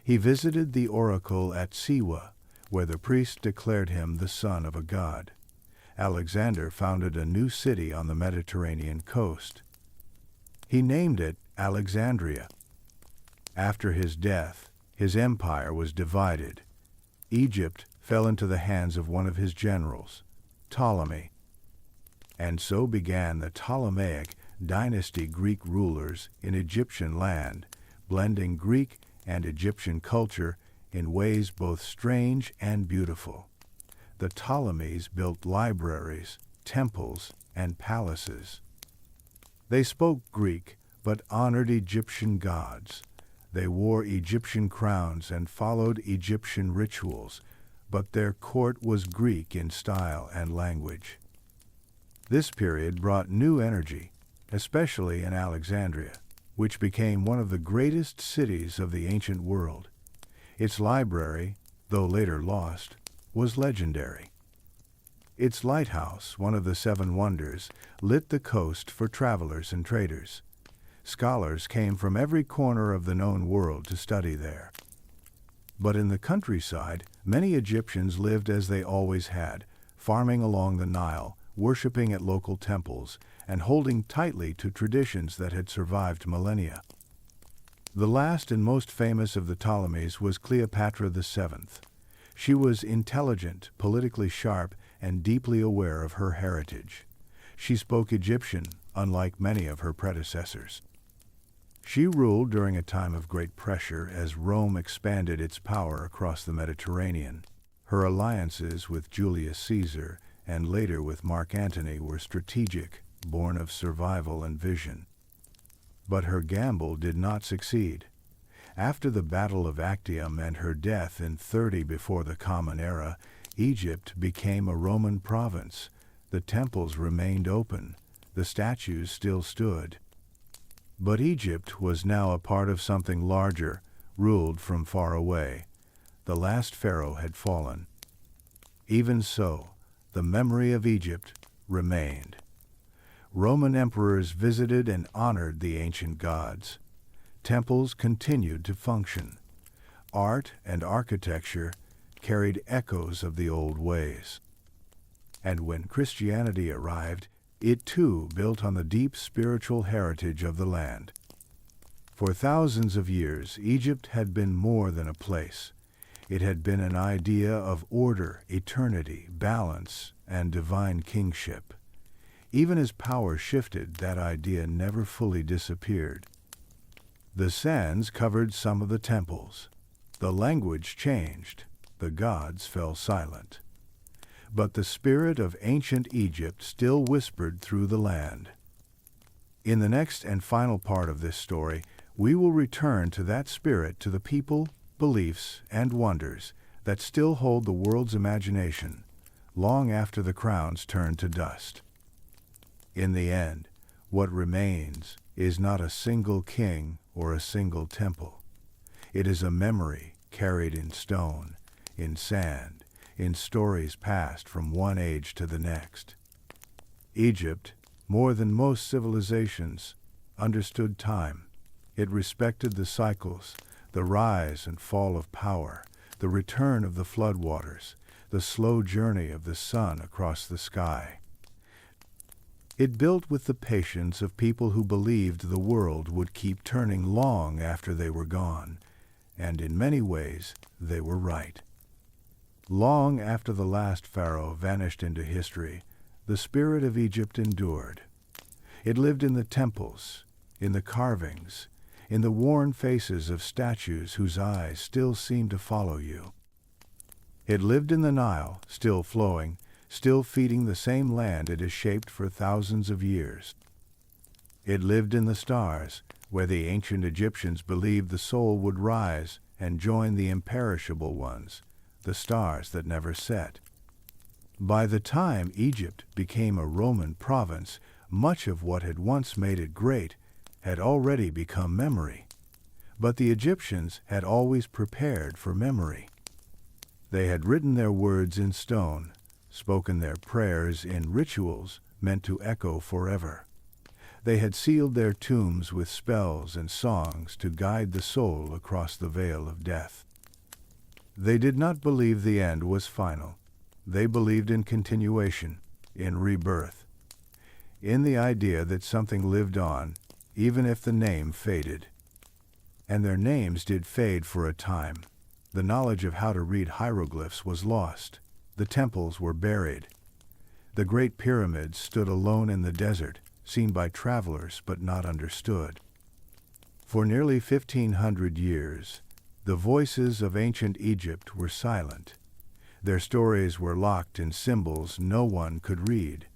He visited the oracle at Siwa, where the priests declared him the son of a god. Alexander founded a new city on the Mediterranean coast. He named it Alexandria. After his death, his empire was divided. Egypt fell into the hands of one of his generals, Ptolemy. And so began the Ptolemaic dynasty Greek rulers in Egyptian land, blending Greek and Egyptian culture in ways both strange and beautiful. The Ptolemies built libraries, temples, and palaces. They spoke Greek, but honored Egyptian gods. They wore Egyptian crowns and followed Egyptian rituals, but their court was Greek in style and language. This period brought new energy, especially in Alexandria, which became one of the greatest cities of the ancient world. Its library, though later lost, was legendary. Its lighthouse, one of the seven wonders, lit the coast for travelers and traders. Scholars came from every corner of the known world to study there. But in the countryside, many Egyptians lived as they always had, farming along the Nile, worshipping at local temples, and holding tightly to traditions that had survived millennia. The last and most famous of the Ptolemies was Cleopatra VII. She was intelligent, politically sharp, and deeply aware of her heritage. She spoke Egyptian, unlike many of her predecessors. She ruled during a time of great pressure as Rome expanded its power across the Mediterranean. Her alliances with Julius Caesar and later with Mark Antony were strategic, born of survival and vision. But her gamble did not succeed. After the Battle of Actium and her death in 30 before the Common Era, Egypt became a Roman province. The temples remained open. The statues still stood. But Egypt was now a part of something larger, ruled from far away. The last pharaoh had fallen. Even so, the memory of Egypt remained. Roman emperors visited and honored the ancient gods. Temples continued to function. Art and architecture carried echoes of the old ways. And when Christianity arrived, it too built on the deep spiritual heritage of the land. For thousands of years, Egypt had been more than a place. It had been an idea of order, eternity, balance, and divine kingship. Even as power shifted, that idea never fully disappeared. The sands covered some of the temples. The language changed. The gods fell silent. But the spirit of ancient Egypt still whispered through the land. In the next and final part of this story, We will return to that spirit, to the people, beliefs, and wonders that still hold the world's imagination long after the crowns turn to dust. In the end, what remains is not a single king or a single temple. It is a memory carried in stone, in sand, in stories passed from one age to the next. Egypt, more than most civilizations, understood time. It respected the cycles, the rise and fall of power, the return of the floodwaters, the slow journey of the sun across the sky. It built with the patience of people who believed the world would keep turning long after they were gone, and in many ways they were right. Long after the last pharaoh vanished into history, the spirit of Egypt endured. It lived in the temples, in the carvings, in the worn faces of statues whose eyes still seem to follow you. It lived in the Nile, still flowing, still feeding the same land it has shaped for thousands of years. It lived in the stars, where the ancient Egyptians believed the soul would rise and join the imperishable ones, the stars that never set. By the time Egypt became a Roman province, much of what had once made it great had already become memory. But the Egyptians had always prepared for memory. They had written their words in stone, spoken their prayers in rituals meant to echo forever. They had sealed their tombs with spells and songs to guide the soul across the veil of death. They did not believe the end was final. They believed in continuation, in rebirth, in the idea that something lived on, even if the name faded. And their names did fade for a time. The knowledge of how to read hieroglyphs was lost. The temples were buried. The great pyramids stood alone in the desert, seen by travelers but not understood. For nearly 1,500 years, the voices of ancient Egypt were silent. Their stories were locked in symbols no one could read.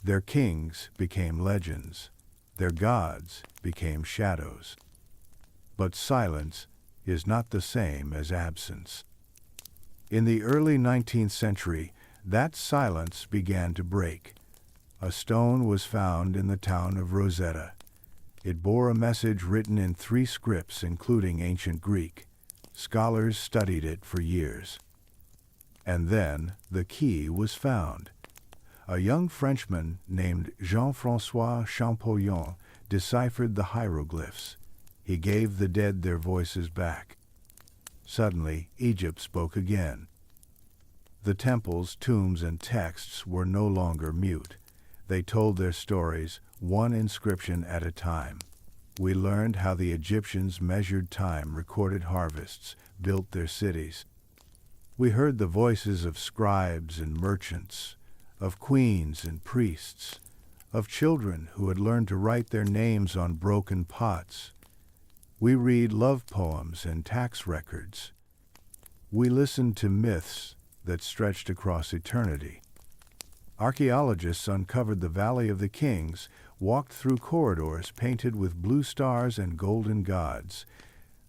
Their kings became legends. Their gods became shadows. But silence is not the same as absence. In the early 19th century, that silence began to break. A stone was found in the town of Rosetta. It bore a message written in 3 scripts, including ancient Greek. Scholars studied it for years. And then the key was found. A young Frenchman named Jean-François Champollion deciphered the hieroglyphs. He gave the dead their voices back. Suddenly, Egypt spoke again. The temples, tombs, and texts were no longer mute. They told their stories, one inscription at a time. We learned how the Egyptians measured time, recorded harvests, built their cities. We heard the voices of scribes and merchants, of queens and priests, of children who had learned to write their names on broken pots. We read love poems and tax records. We listened to myths that stretched across eternity. Archaeologists uncovered the Valley of the Kings, walked through corridors painted with blue stars and golden gods.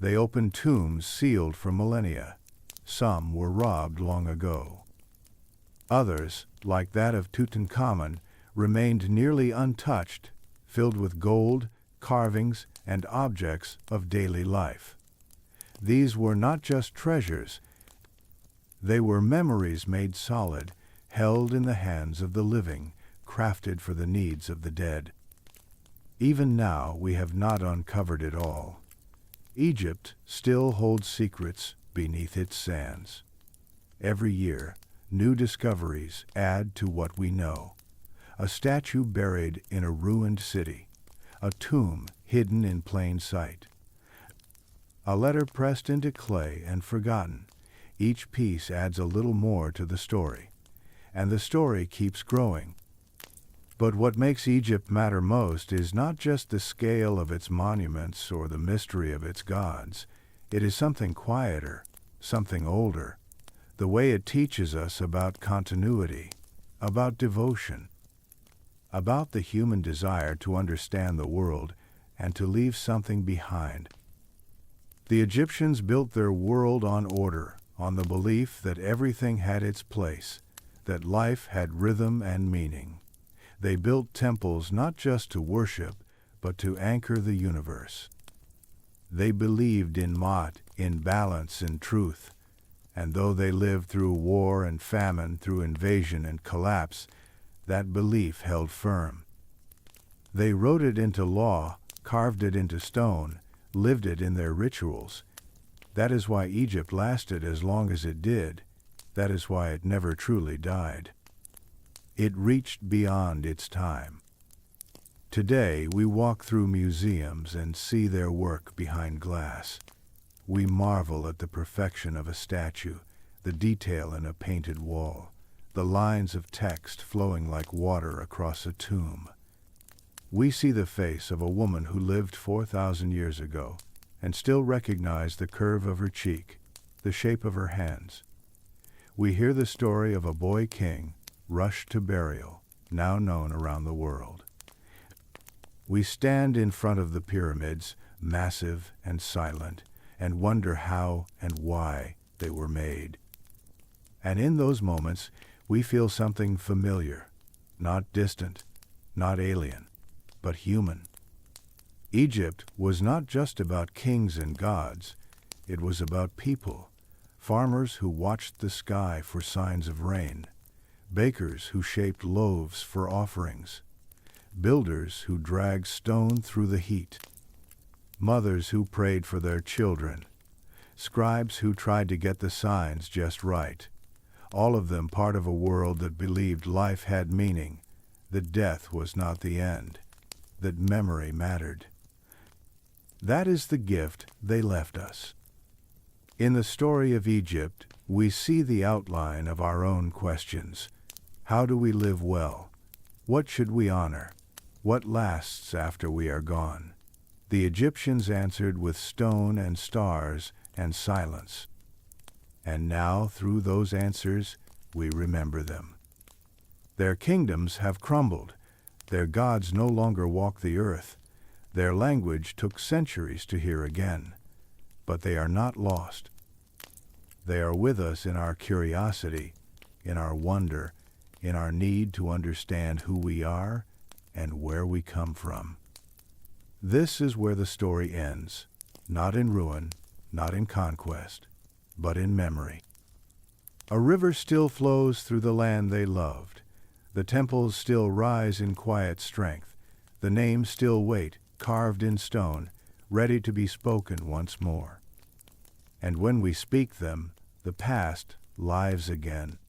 They opened tombs sealed for millennia. Some were robbed long ago. Others, like that of Tutankhamun, remained nearly untouched, filled with gold, carvings, and objects of daily life. These were not just treasures. They were memories made solid, held in the hands of the living, crafted for the needs of the dead. Even now we have not uncovered it all. Egypt still holds secrets beneath its sands. Every year, new discoveries add to what we know. A statue buried in a ruined city, a tomb hidden in plain sight, a letter pressed into clay and forgotten. Each piece adds a little more to the story, and the story keeps growing. But what makes Egypt matter most is not just the scale of its monuments or the mystery of its gods. It is something quieter, something older, the way it teaches us about continuity, about devotion, about the human desire to understand the world and to leave something behind. The Egyptians built their world on order, on the belief that everything had its place, that life had rhythm and meaning. They built temples not just to worship, but to anchor the universe. They believed in Ma'at, in balance and truth, and though they lived through war and famine, through invasion and collapse, that belief held firm. They wrote it into law, carved it into stone, lived it in their rituals. That is why Egypt lasted as long as it did. That is why it never truly died. It reached beyond its time. Today, we walk through museums and see their work behind glass. We marvel at the perfection of a statue, the detail in a painted wall, the lines of text flowing like water across a tomb. We see the face of a woman who lived 4,000 years ago and still recognize the curve of her cheek, the shape of her hands. We hear the story of a boy king rushed to burial, now known around the world. We stand in front of the pyramids, massive and silent, and wonder how and why they were made. And in those moments, we feel something familiar, not distant, not alien, but human. Egypt was not just about kings and gods, it was about people, farmers who watched the sky for signs of rain, bakers who shaped loaves for offerings, builders who dragged stone through the heat, mothers who prayed for their children, scribes who tried to get the signs just right, all of them part of a world that believed life had meaning, that death was not the end, that memory mattered. That is the gift they left us. In the story of Egypt, we see the outline of our own questions. How do we live well? What should we honor? What lasts after we are gone? The Egyptians answered with stone and stars and silence. And now, through those answers, we remember them. Their kingdoms have crumbled. Their gods no longer walk the earth. Their language took centuries to hear again. But they are not lost. They are with us in our curiosity, in our wonder, in our need to understand who we are and where we come from. This is where the story ends, not in ruin, not in conquest, but in memory. A river still flows through the land they loved. The temples still rise in quiet strength. The names still wait, carved in stone, ready to be spoken once more. And when we speak them, the past lives again,